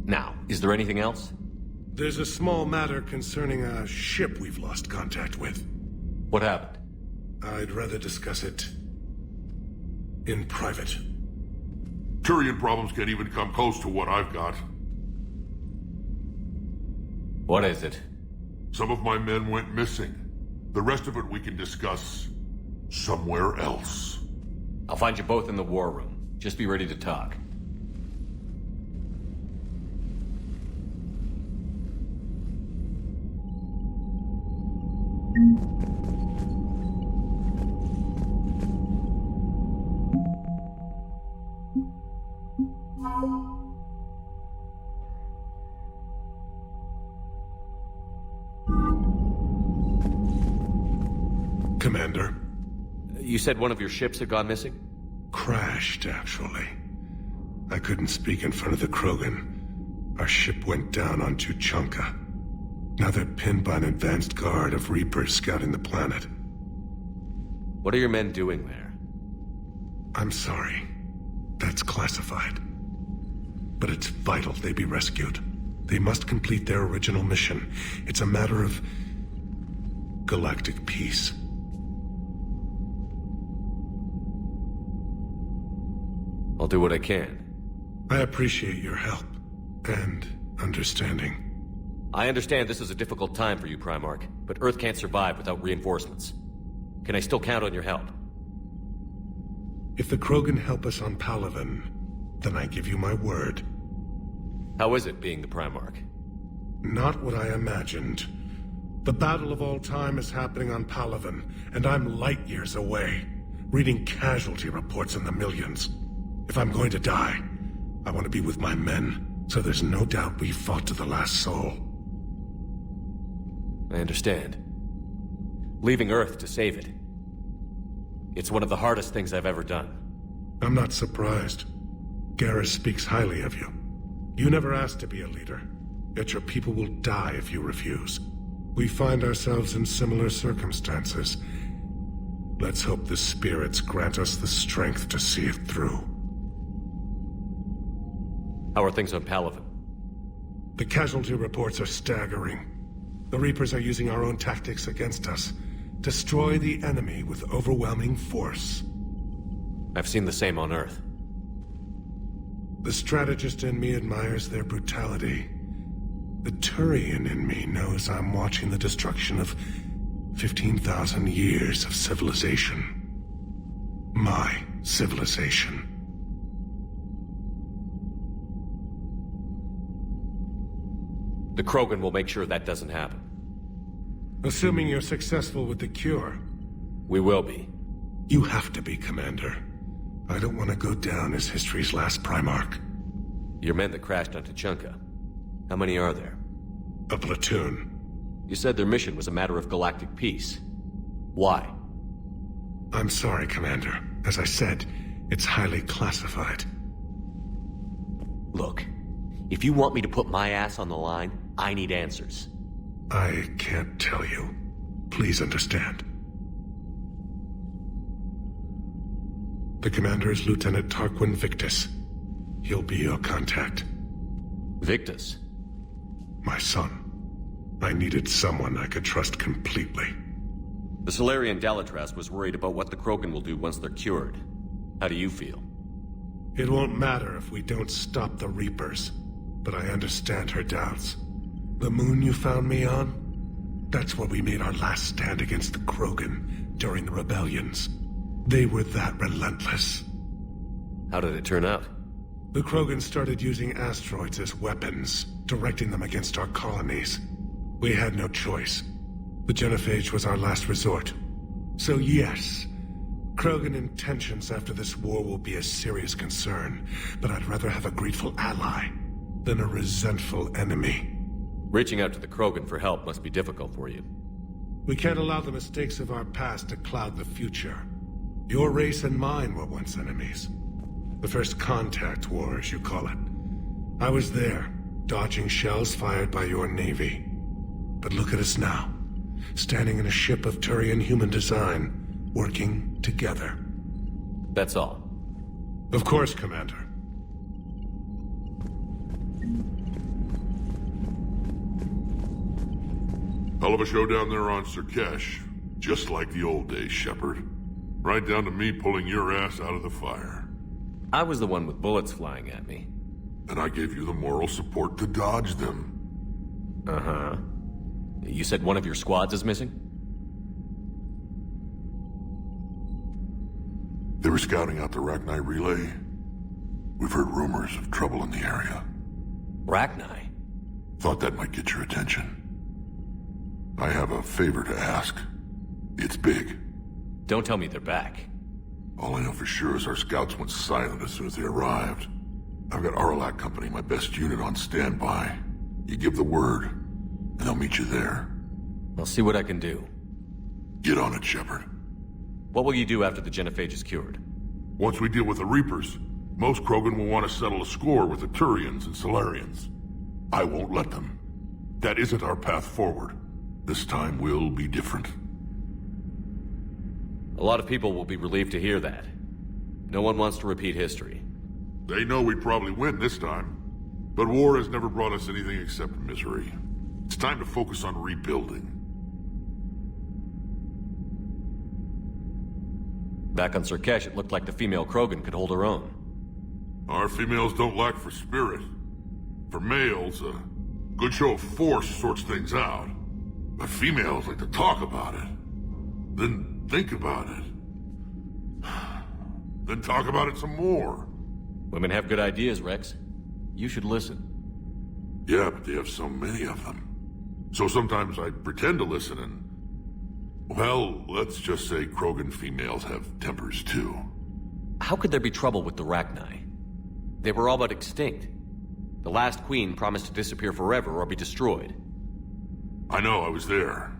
Now, is there anything else? There's a small matter concerning a ship we've lost contact with. What happened? I'd rather discuss it in private. Turian problems can't even come close to what I've got. What is it? Some of my men went missing. The rest of it we can discuss somewhere else. I'll find you both in the war room. Just be ready to talk. Commander. You said one of your ships had gone missing? Crashed, actually. I couldn't speak in front of the Krogan. Our ship went down on Tuchanka. Now they're pinned by an advanced guard of Reapers scouting the planet. What are your men doing there? I'm sorry. That's classified. But it's vital they be rescued. They must complete their original mission. It's a matter of galactic peace. I'll do what I can. I appreciate your help and understanding. I understand this is a difficult time for you, Primarch, but Earth can't survive without reinforcements. Can I still count on your help? If the Krogan help us on Palaven, then I give you my word. How is it being the Primarch? Not what I imagined. The battle of all time is happening on Palaven, and I'm light years away, reading casualty reports in the millions. If I'm going to die, I want to be with my men, so there's no doubt we fought to the last soul. I understand. Leaving Earth to save it. It's one of the hardest things I've ever done. I'm not surprised. Garrus speaks highly of you. You never asked to be a leader, yet your people will die if you refuse. We find ourselves in similar circumstances. Let's hope the spirits grant us the strength to see it through. How are things on Palaven? The casualty reports are staggering. The Reapers are using our own tactics against us. Destroy the enemy with overwhelming force. I've seen the same on Earth. The strategist in me admires their brutality. The Turian in me knows I'm watching the destruction of 15,000 years of civilization. My civilization. The Krogan will make sure that doesn't happen. Assuming you're successful with the cure. We will be. You have to be, Commander. I don't want to go down as history's last Primarch. Your men that crashed on Tuchanka. How many are there? A platoon. You said their mission was a matter of galactic peace. Why? I'm sorry, Commander. As I said, it's highly classified. Look, if you want me to put my ass on the line, I need answers. I can't tell you. Please understand. The commander is Lieutenant Tarquin Victus. He'll be your contact. Victus? My son. I needed someone I could trust completely. The Solarian Dalatras was worried about what the Krogan will do once they're cured. How do you feel? It won't matter if we don't stop the Reapers, but I understand her doubts. The moon you found me on? That's where we made our last stand against the Krogan during the rebellions. They were that relentless. How did it turn out? The Krogan started using asteroids as weapons, directing them against our colonies. We had no choice. The genophage was our last resort. So yes, Krogan intentions after this war will be a serious concern, but I'd rather have a grateful ally than a resentful enemy. Reaching out to the Krogan for help must be difficult for you. We can't allow the mistakes of our past to cloud the future. Your race and mine were once enemies. The first contact war, as you call it. I was there, dodging shells fired by your navy. But look at us now, standing in a ship of Turian human design, working together. That's all. Of course, Commander. Hell of a show down there on Sur'Kesh. Just like the old days, Shepard. Right down to me pulling your ass out of the fire. I was the one with bullets flying at me. And I gave you the moral support to dodge them. Uh-huh. You said one of your squads is missing? They were scouting out the Rachni relay. We've heard rumors of trouble in the area. Rachni? Thought that might get your attention. I have a favor to ask. It's big. Don't tell me they're back. All I know for sure is our scouts went silent as soon as they arrived. I've got Aralac Company, my best unit, on standby. You give the word, and they'll meet you there. I'll see what I can do. Get on it, Shepard. What will you do after the genophage is cured? Once we deal with the Reapers, most Krogan will want to settle a score with the Turians and Solarians. I won't let them. That isn't our path forward. This time will be different. A lot of people will be relieved to hear that. No one wants to repeat history. They know we'd probably win this time. But war has never brought us anything except misery. It's time to focus on rebuilding. Back on Sur'Kesh, it looked like the female Krogan could hold her own. Our females don't lack for spirit. For males, a good show of force sorts things out. But females like to talk about it. Then think about it. Then talk about it some more. Women have good ideas, Rex. You should listen. Yeah, but they have so many of them. So sometimes I pretend to listen and... Well, let's just say Krogan females have tempers too. How could there be trouble with the Rachni? They were all but extinct. The last queen promised to disappear forever or be destroyed. I know, I was there.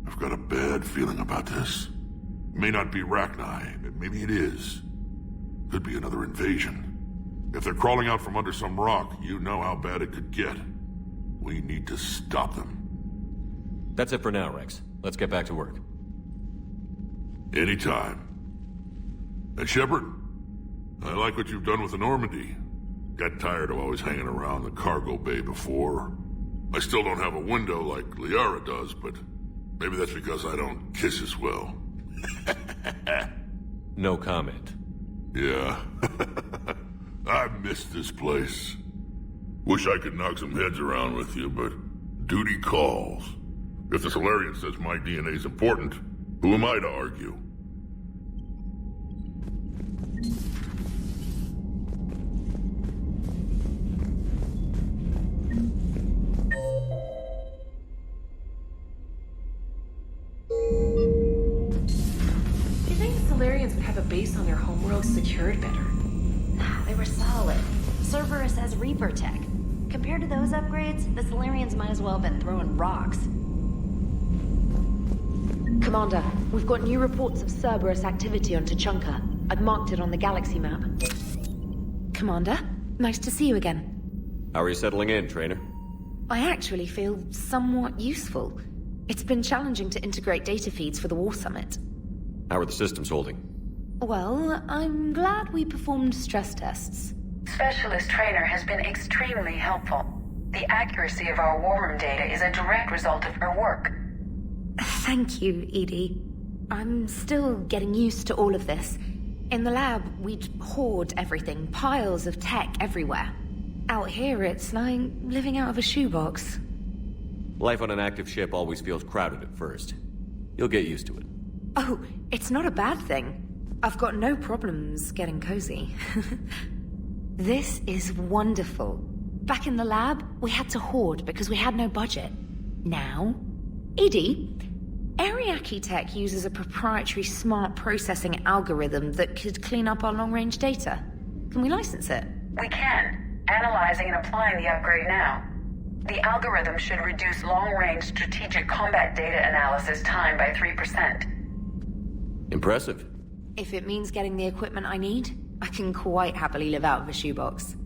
I've got a bad feeling about this. It may not be Rachni, but maybe it is. Could be another invasion. If they're crawling out from under some rock, you know how bad it could get. We need to stop them. That's it for now, Rex. Let's get back to work. Anytime. And Shepard, I like what you've done with the Normandy. Got tired of always hanging around the cargo bay before. I still don't have a window like Liara does, but maybe that's because I don't kiss as well. No comment. Yeah. I miss this place. Wish I could knock some heads around with you, but duty calls. If the Solarian says my DNA's important, who am I to argue? Do you think the Solarians would have a base on their homeworld secured better? They were solid. Cerberus has Reaper tech. Compared to those upgrades, the Solarians might as well have been throwing rocks. Commander, we've got new reports of Cerberus activity on Tuchanka. I've marked it on the galaxy map. Commander, nice to see you again. How are you settling in, Trainer? I actually feel somewhat useful. It's been challenging to integrate data feeds for the War Summit. How are the systems holding? Well, I'm glad we performed stress tests. Specialist Trainer has been extremely helpful. The accuracy of our war room data is a direct result of her work. Thank you, Edie. I'm still getting used to all of this. In the lab, we'd hoard everything, piles of tech everywhere. Out here, it's like living out of a shoebox. Life on an active ship always feels crowded at first. You'll get used to it. Oh, it's not a bad thing. I've got no problems getting cozy. This is wonderful. Back in the lab, we had to hoard because we had no budget. Now, Edie, Ariake Tech uses a proprietary smart processing algorithm that could clean up our long-range data. Can we license it? We can. Analyzing and applying the upgrade now. The algorithm should reduce long-range strategic combat data analysis time by 3%. Impressive. If it means getting the equipment I need, I can quite happily live out of a shoebox.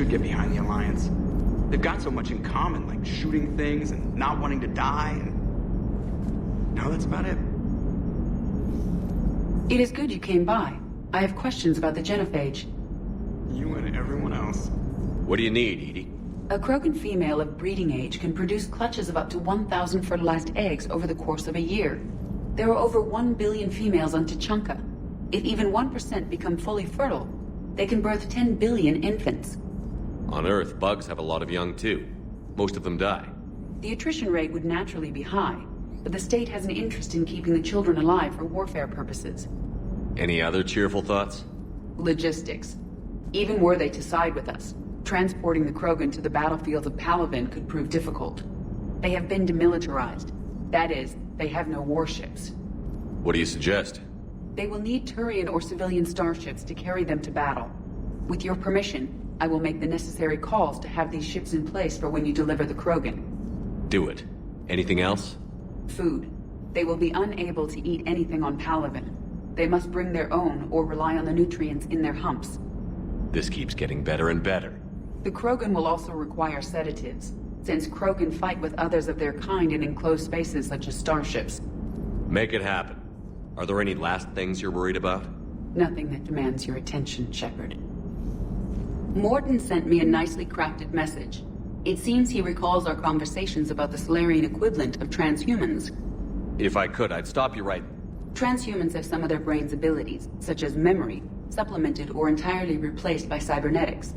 Get behind the Alliance. They've got so much in common, like shooting things and not wanting to die, and now that's about it. It is good you came by. I have questions about the genophage. You and everyone else. What do you need, Edie? A Krogan female of breeding age can produce clutches of up to 1,000 fertilized eggs over the course of a year. There are over 1 billion females on Tuchanka. If even 1% become fully fertile, they can birth 10 billion infants. On Earth, bugs have a lot of young too. Most of them die. The attrition rate would naturally be high, but the state has an interest in keeping the children alive for warfare purposes. Any other cheerful thoughts? Logistics. Even were they to side with us, transporting the Krogan to the battlefields of Palaven could prove difficult. They have been demilitarized. That is, they have no warships. What do you suggest? They will need Turian or civilian starships to carry them to battle. With your permission, I will make the necessary calls to have these ships in place for when you deliver the Krogan. Do it. Anything else? Food. They will be unable to eat anything on Palaven. They must bring their own or rely on the nutrients in their humps. This keeps getting better and better. The Krogan will also require sedatives, since Krogan fight with others of their kind in enclosed spaces such as starships. Make it happen. Are there any last things you're worried about? Nothing that demands your attention, Shepard. Morton sent me a nicely crafted message. It seems he recalls our conversations about the Solarian equivalent of transhumans. If I could, I'd stop you right... Transhumans have some of their brain's abilities, such as memory, supplemented or entirely replaced by cybernetics.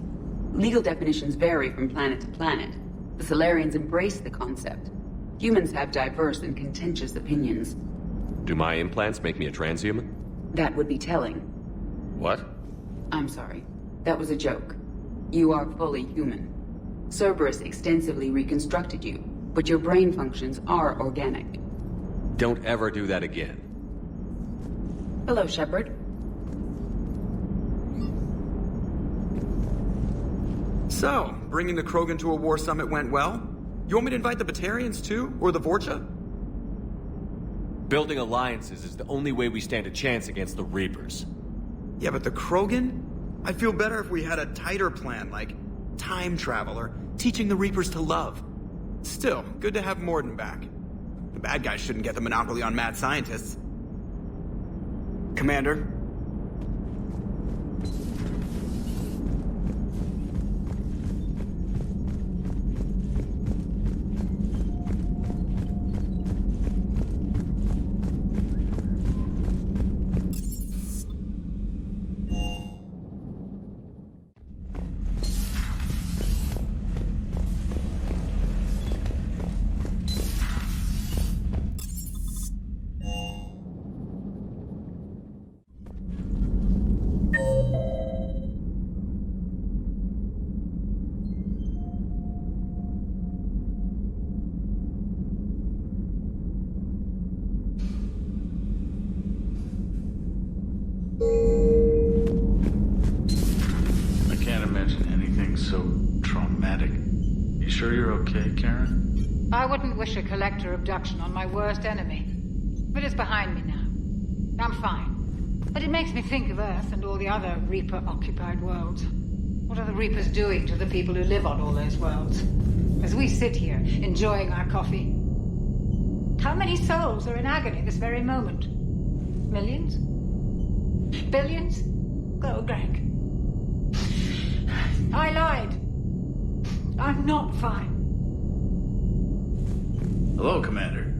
Legal definitions vary from planet to planet. The Solarians embrace the concept. Humans have diverse and contentious opinions. Do my implants make me a transhuman? That would be telling. What? I'm sorry. That was a joke. You are fully human. Cerberus extensively reconstructed you, but your brain functions are organic. Don't ever do that again. Hello, Shepard. So, bringing the Krogan to a war summit went well? You want me to invite the Batarians too? Or the Vorcha? Building alliances is the only way we stand a chance against the Reapers. Yeah, but the Krogan? I'd feel better if we had a tighter plan, like time travel or teaching the Reapers to love. Still, good to have Morden back. The bad guys shouldn't get the monopoly on mad scientists. Commander? so traumatic. You sure you're okay, Karen? I wouldn't wish a collector abduction on my worst enemy. But it's behind me now. I'm fine. But it makes me think of Earth and all the other Reaper-occupied worlds. What are the Reapers doing to the people who live on all those worlds? As we sit here, enjoying our coffee. How many souls are in agony this very moment? Millions? Billions? Go, Greg. I lied. I'm not fine. Hello, Commander.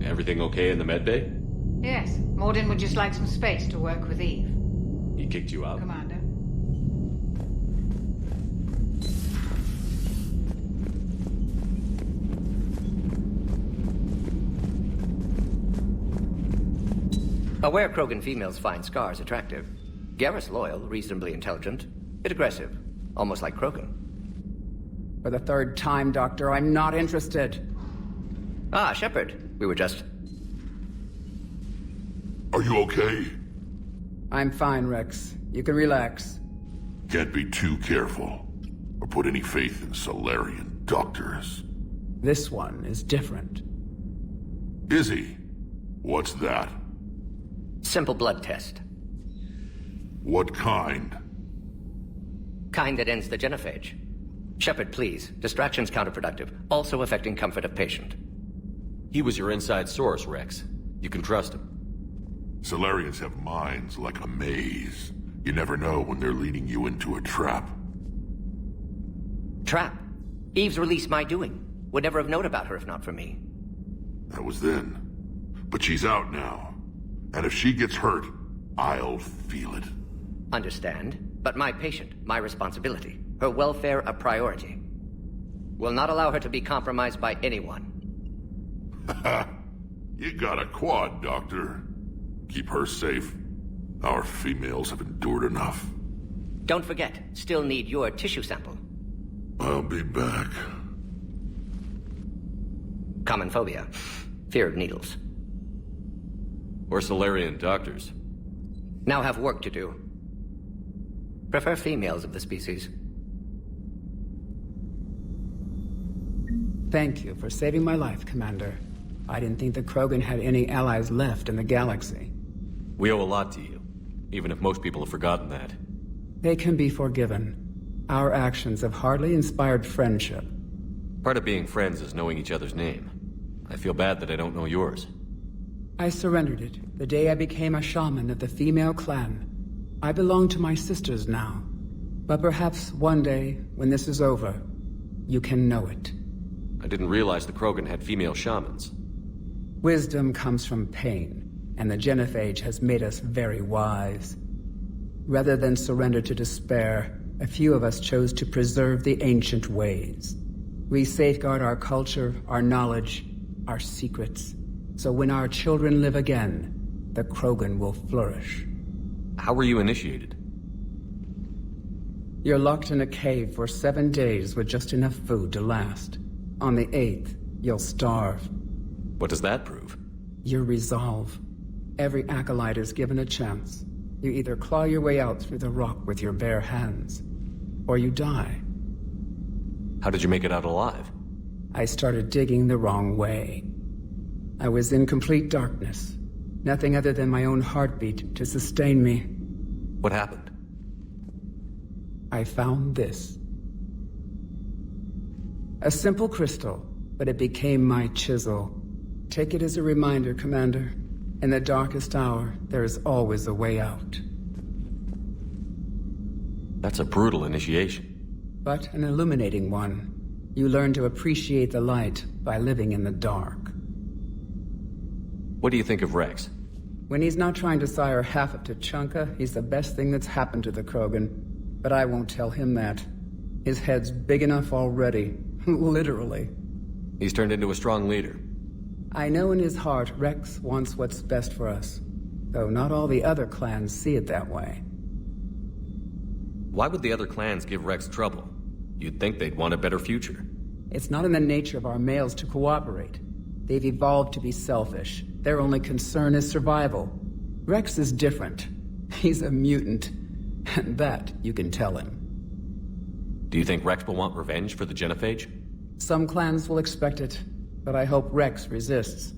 Everything okay in the medbay? Yes, Morden would just like some space to work with Eve. He kicked you out? Commander. Aware Krogan females find scars attractive. Garrus loyal, reasonably intelligent, yet aggressive, almost like Krogan. For the third time, Doctor, I'm not interested. Ah, Shepard. We were just... Are you okay? I'm fine, Rex. You can relax. Can't be too careful, or put any faith in Solarian doctors. This one is different. Is he? What's that? Simple blood test. What kind? Kind that ends the genophage. Shepard, please. Distraction's counterproductive, also affecting comfort of patient. He was your inside source, Rex. You can trust him. Solarians have minds like a maze. You never know when they're leading you into a trap. Trap? Eve's release my doing. Would never have known about her if not for me. That was then. But she's out now. And if she gets hurt, I'll feel it. Understand, but my patient, my responsibility. Her welfare a priority. Will not allow her to be compromised by anyone. You got a quad, Doctor. Keep her safe. Our females have endured enough. Don't forget, still need your tissue sample. I'll be back. Common phobia. Fear of needles. Or Solarian doctors. Now have work to do. Prefer females of the species. Thank you for saving my life, Commander. I didn't think the Krogan had any allies left in the galaxy. We owe a lot to you, even if most people have forgotten that. They can be forgiven. Our actions have hardly inspired friendship. Part of being friends is knowing each other's name. I feel bad that I don't know yours. I surrendered it the day I became a shaman of the female clan. I belong to my sisters now. But perhaps one day, when this is over, you can know it. I didn't realize the Krogan had female shamans. Wisdom comes from pain, and the genophage has made us very wise. Rather than surrender to despair, a few of us chose to preserve the ancient ways. We safeguard our culture, our knowledge, our secrets. So when our children live again, the Krogan will flourish. How were you initiated? You're locked in a cave for 7 days with just enough food to last. On the 8th, you'll starve. What does that prove? Your resolve. Every acolyte is given a chance. You either claw your way out through the rock with your bare hands, or you die. How did you make it out alive? I started digging the wrong way. I was in complete darkness. Nothing other than my own heartbeat to sustain me. What happened? I found this. A simple crystal, but it became my chisel. Take it as a reminder, Commander. In the darkest hour, there is always a way out. That's a brutal initiation. But an illuminating one. You learn to appreciate the light by living in the dark. What do you think of Rex? When he's not trying to sire half of Tuchanka, he's the best thing that's happened to the Krogan. But I won't tell him that. His head's big enough already. Literally. He's turned into a strong leader. I know in his heart Rex wants what's best for us. Though not all the other clans see it that way. Why would the other clans give Rex trouble? You'd think they'd want a better future. It's not in the nature of our males to cooperate. They've evolved to be selfish. Their only concern is survival. Rex is different. He's a mutant. And that you can tell him. Do you think Rex will want revenge for the genophage? Some clans will expect it, but I hope Rex resists.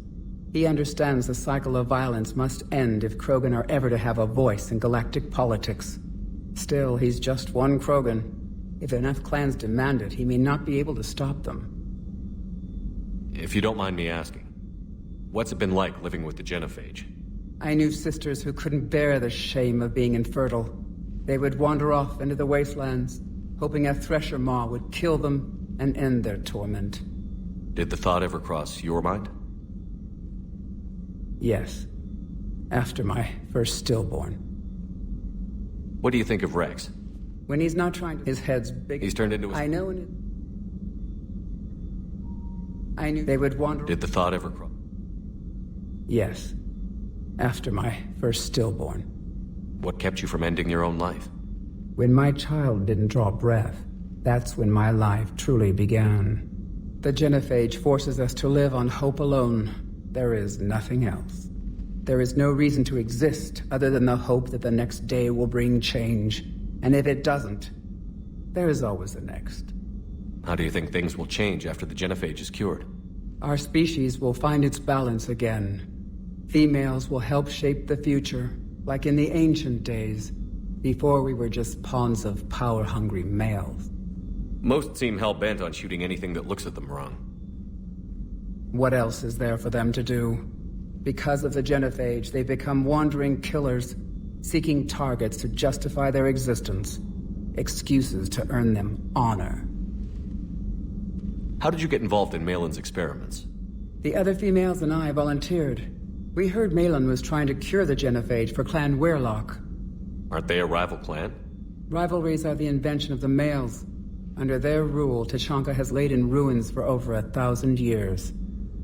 He understands the cycle of violence must end if Krogan are ever to have a voice in galactic politics. Still, he's just one Krogan. If enough clans demand it, he may not be able to stop them. If you don't mind me asking, what's it been like living with the genophage? I knew sisters who couldn't bear the shame of being infertile. They would wander off into the wastelands, hoping a thresher maw would kill them and end their torment. Did the thought ever cross your mind? Yes. After my first stillborn. What do you think of Rex? When he's not trying to... His head's big... He's turned into a... I know, and I knew they would wander... Did the thought ever cross? Yes. After my first stillborn. What kept you from ending your own life? When my child didn't draw breath, that's when my life truly began. The genophage forces us to live on hope alone. There is nothing else. There is no reason to exist other than the hope that the next day will bring change. And if it doesn't, there is always the next. How do you think things will change after the genophage is cured? Our species will find its balance again. Females will help shape the future, like in the ancient days, before we were just pawns of power-hungry males. Most seem hell-bent on shooting anything that looks at them wrong. What else is there for them to do? Because of the genophage, they become wandering killers, seeking targets to justify their existence, excuses to earn them honor. How did you get involved in Malin's experiments? The other females and I volunteered. We heard Malin was trying to cure the genophage for Clan Weirlock. Aren't they a rival clan? Rivalries are the invention of the males. Under their rule, Tuchanka has laid in ruins for over 1,000 years.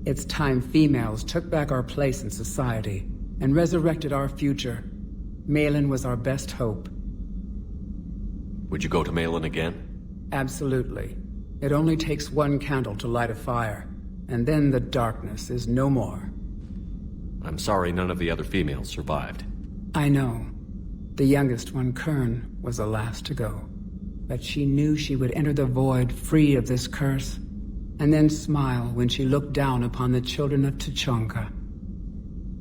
It's time females took back our place in society and resurrected our future. Malin was our best hope. Would you go to Malin again? Absolutely. It only takes one candle to light a fire, and then the darkness is no more. I'm sorry none of the other females survived. I know. The youngest one, Kern, was the last to go. But she knew she would enter the void free of this curse, and then smile when she looked down upon the children of Tuchanka.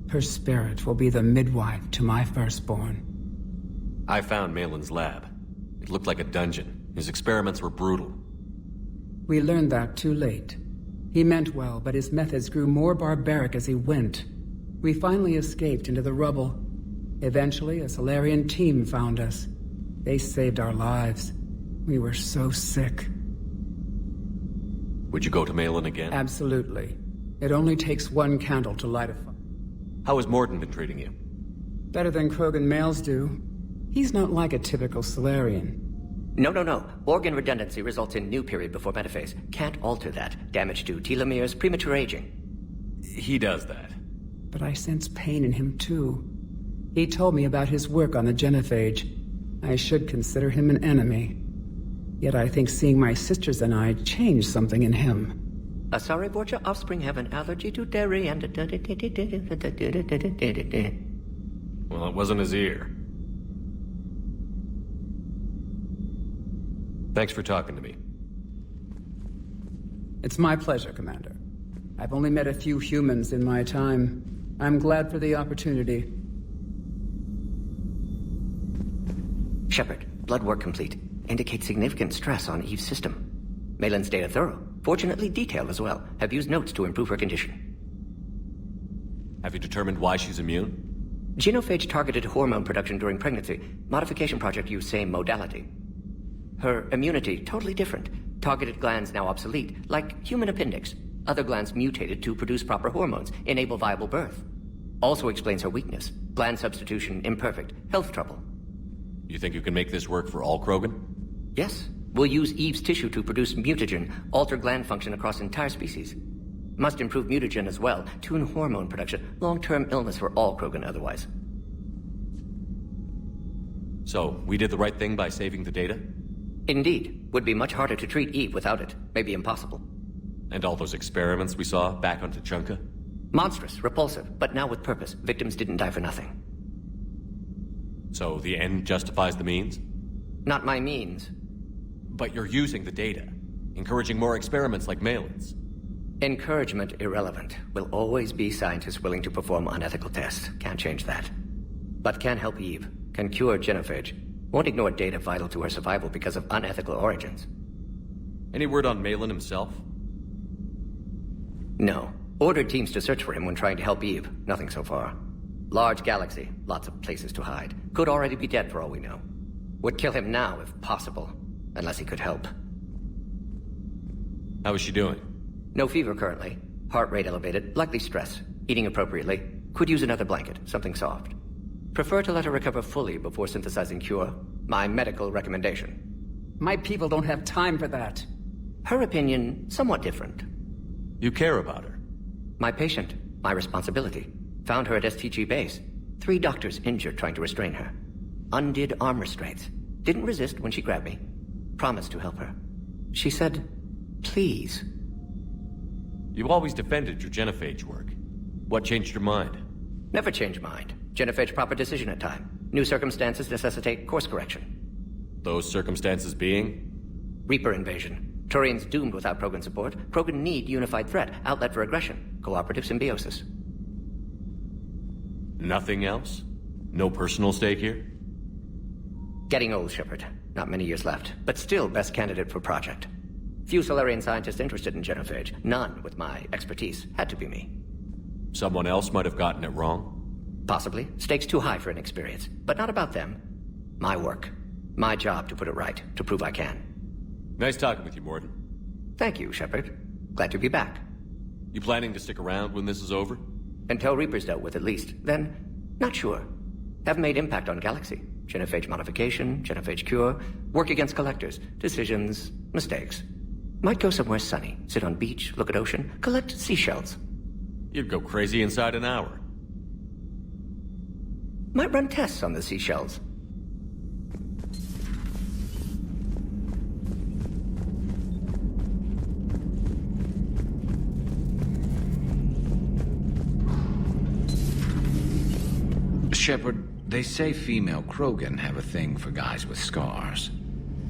Her spirit will be the midwife to my firstborn. I found Malin's lab. It looked like a dungeon. His experiments were brutal. We learned that too late. He meant well, but his methods grew more barbaric as he went. We finally escaped into the rubble. Eventually, a Solarian team found us. They saved our lives. We were so sick. Would you go to Malin again? Absolutely. It only takes one candle to light a fire. How has Morden been treating you? Better than Krogan males do. He's not like a typical Solarian. No. Organ redundancy results in new period before metaphase. Can't alter that. Damage to telomeres, premature aging. He does that. But I sense pain in him too. He told me about his work on the genophage. I should consider him an enemy. Yet I think seeing my sisters and I changed something in him. Asari Borgia offspring have an allergy to dairy and... Well, it wasn't his ear. Thanks for talking to me. It's my pleasure, Commander. I've only met a few humans in my time. I'm glad for the opportunity. Shepard, blood work complete. Indicates significant stress on Eve's system. Malin's data thorough. Fortunately detailed as well. Have used notes to improve her condition. Have you determined why she's immune? Genophage targeted hormone production during pregnancy. Modification project used same modality. Her immunity, totally different. Targeted glands now obsolete, like human appendix. Other glands mutated to produce proper hormones, enable viable birth. Also explains her weakness. Gland substitution imperfect. Health trouble. You think you can make this work for all Krogan? Yes. We'll use Eve's tissue to produce mutagen, alter gland function across entire species. Must improve mutagen as well, tune hormone production. Long-term illness for all Krogan otherwise. So, we did the right thing by saving the data? Indeed. Would be much harder to treat Eve without it. Maybe impossible. And all those experiments we saw back on Tuchanka? Monstrous, repulsive, but now with purpose. Victims didn't die for nothing. So the end justifies the means? Not my means. But you're using the data, encouraging more experiments like Malin's. Encouragement irrelevant. Will always be scientists willing to perform unethical tests. Can't change that. But can help Eve. Can cure genophage. Won't ignore data vital to her survival because of unethical origins. Any word on Malin himself? No. Ordered teams to search for him when trying to help Eve. Nothing so far. Large galaxy. Lots of places to hide. Could already be dead for all we know. Would kill him now if possible. Unless he could help. How is she doing? No fever currently. Heart rate elevated. Likely stress. Eating appropriately. Could use another blanket. Something soft. Prefer to let her recover fully before synthesizing cure. My medical recommendation. My people don't have time for that. Her opinion, somewhat different. You care about her? My patient. My responsibility. Found her at STG base. 3 doctors injured trying to restrain her. Undid arm restraints. Didn't resist when she grabbed me. Promised to help her. She said, please. You've always defended your genophage work. What changed your mind? Never change mind. Genophage proper decision at time. New circumstances necessitate course correction. Those circumstances being? Reaper invasion. Turians doomed without Krogan support. Krogan need unified threat. Outlet for aggression. Cooperative symbiosis. Nothing else? No personal stake here? Getting old, Shepard. Not many years left. But still best candidate for project. Few Solarian scientists interested in genophage. None with my expertise. Had to be me. Someone else might have gotten it wrong? Possibly. Stakes too high for inexperience. But not about them. My work. My job to put it right. To prove I can. Nice talking with you, Morden. Thank you, Shepard. Glad to be back. You planning to stick around when this is over? Until Reaper's dealt with, at least. Then, not sure. Have made impact on Galaxy. Genophage modification, genophage cure, work against collectors, decisions, mistakes. Might go somewhere sunny, sit on beach, look at ocean, collect seashells. You'd go crazy inside an hour. Might run tests on the seashells. Shepard, they say female Krogan have a thing for guys with scars.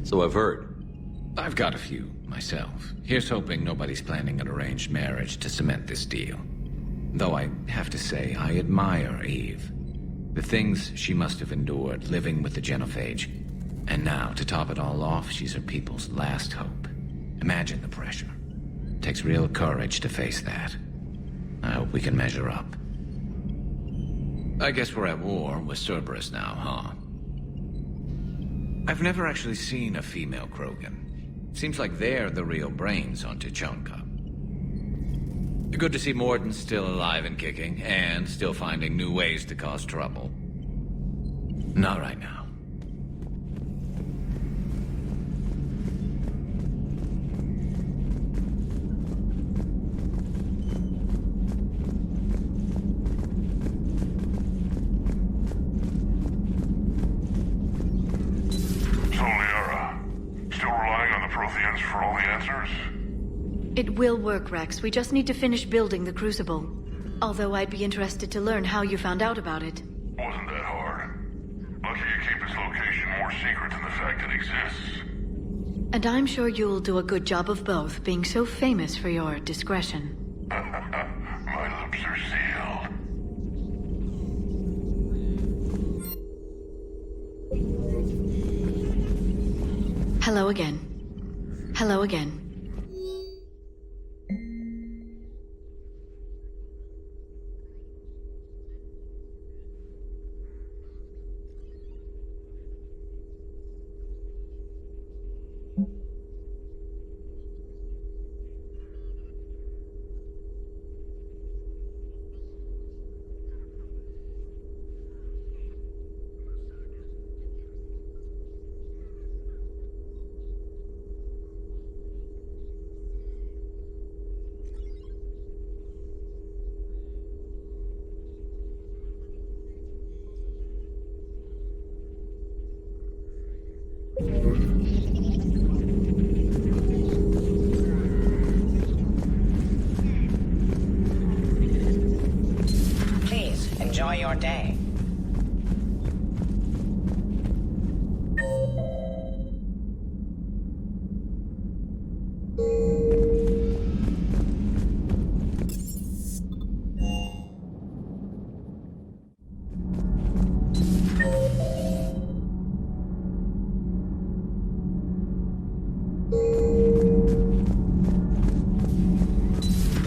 So I've heard. I've got a few, myself. Here's hoping nobody's planning an arranged marriage to cement this deal. Though I have to say, I admire Eve. The things she must have endured living with the genophage. And now, to top it all off, she's her people's last hope. Imagine the pressure. Takes real courage to face that. I hope we can measure up. I guess we're at war with Cerberus now, huh? I've never actually seen a female Krogan. Seems like they're the real brains on Tuchanka. Good to see Morden still alive and kicking, and still finding new ways to cause trouble. Not right now. For all the answers? It will work, Rex. We just need to finish building the Crucible. Although I'd be interested to learn how you found out about it. Wasn't that hard. Lucky you keep its location more secret than the fact it exists. And I'm sure you'll do a good job of both, being so famous for your discretion. My lips are sealed. Hello again. Hello again.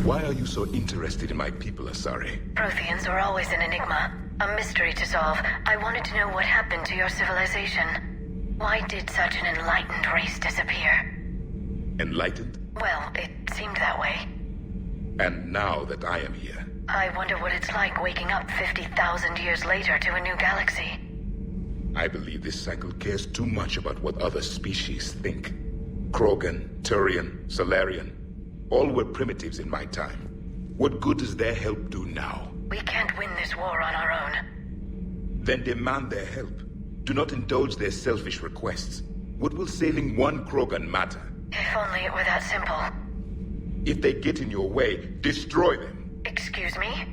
Why are you so interested in my people, Asari? Protheans were always an enigma, a mystery to solve. I wanted to know what happened to your civilization. Why did such an enlightened race disappear? Enlightened? Well, it seemed that way. And now that I am here, I wonder what it's like waking up 50,000 years later to a new galaxy. I believe this cycle cares too much about what other species think. Krogan, Turian, Solarian, all were primitives in my time. What good does their help do now? We can't win this war on our own. Then demand their help. Do not indulge their selfish requests. What will saving one Krogan matter? If only it were that simple. If they get in your way, destroy them. Excuse me?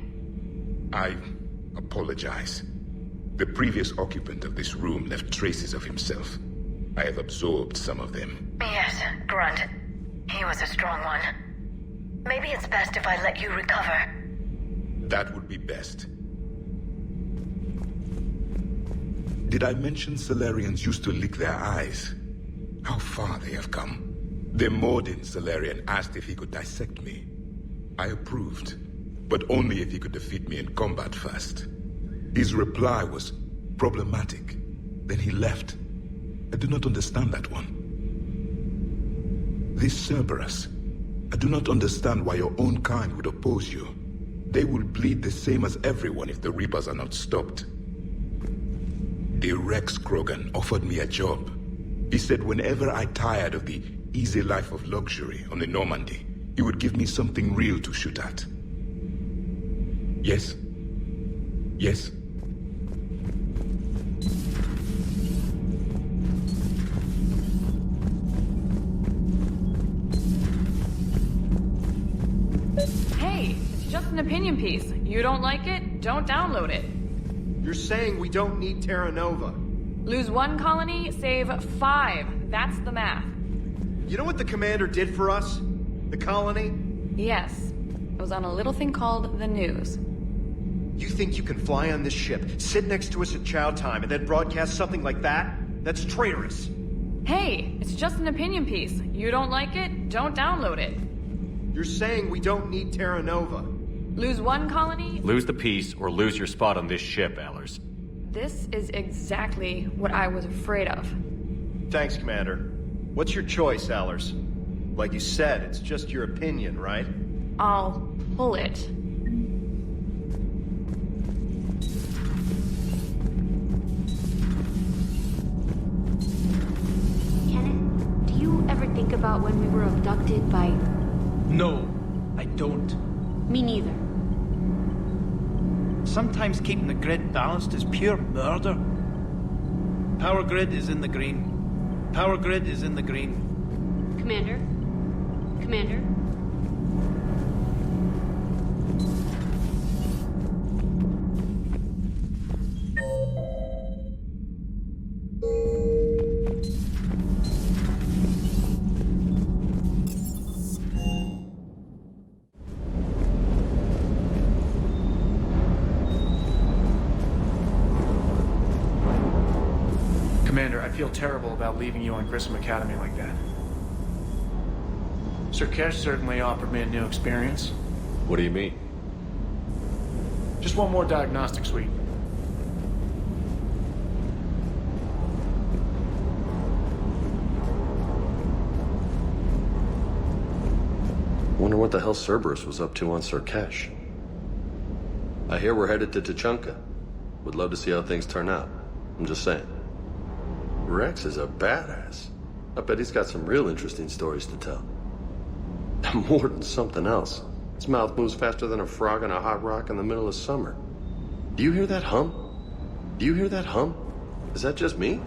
I apologize. The previous occupant of this room left traces of himself. I have absorbed some of them. Yes, Grunt. He was a strong one. Maybe it's best if I let you recover. That would be best. Did I mention Solarians used to lick their eyes? How far they have come. The Mordin Solarian asked if he could dissect me. I approved, but only if he could defeat me in combat first. His reply was problematic. Then he left. I do not understand that one. This Cerberus, I do not understand why your own kind would oppose you. They will bleed the same as everyone if the Reapers are not stopped. The Rex Krogan offered me a job. He said whenever I tired of the easy life of luxury on the Normandy, he would give me something real to shoot at. Yes? Yes? Hey, it's just an opinion piece. You don't like it? Don't download it. You're saying we don't need Terra Nova. Lose 1 colony, save 5. That's the math. You know what the Commander did for us? The colony? Yes. It was on a little thing called the news. You think you can fly on this ship, sit next to us at chow time, and then broadcast something like that? That's traitorous. Hey, it's just an opinion piece. You don't like it? Don't download it. You're saying we don't need Terra Nova. Lose 1 colony? Lose the peace or lose your spot on this ship, Allers. This is exactly what I was afraid of. Thanks, Commander. What's your choice, Allers? Like you said, it's just your opinion, right? I'll pull it. Kenneth, do you ever think about when we were abducted by... No, I don't. Me neither. Sometimes keeping the grid balanced is pure murder. Power grid is in the green. Power grid is in the green. Commander? Commander? Commander, I feel terrible about leaving you on Grissom Academy like that. Sur'Kesh certainly offered me a new experience. What do you mean? Just one more diagnostic suite. Wonder what the hell Cerberus was up to on Sur'Kesh. I hear we're headed to Tuchanka. Would love to see how things turn out. I'm just saying. Rex is a badass. I bet he's got some real interesting stories to tell. More than something else. His mouth moves faster than a frog on a hot rock in the middle of summer. Do you hear that hum? Do you hear that hum? Is that just me?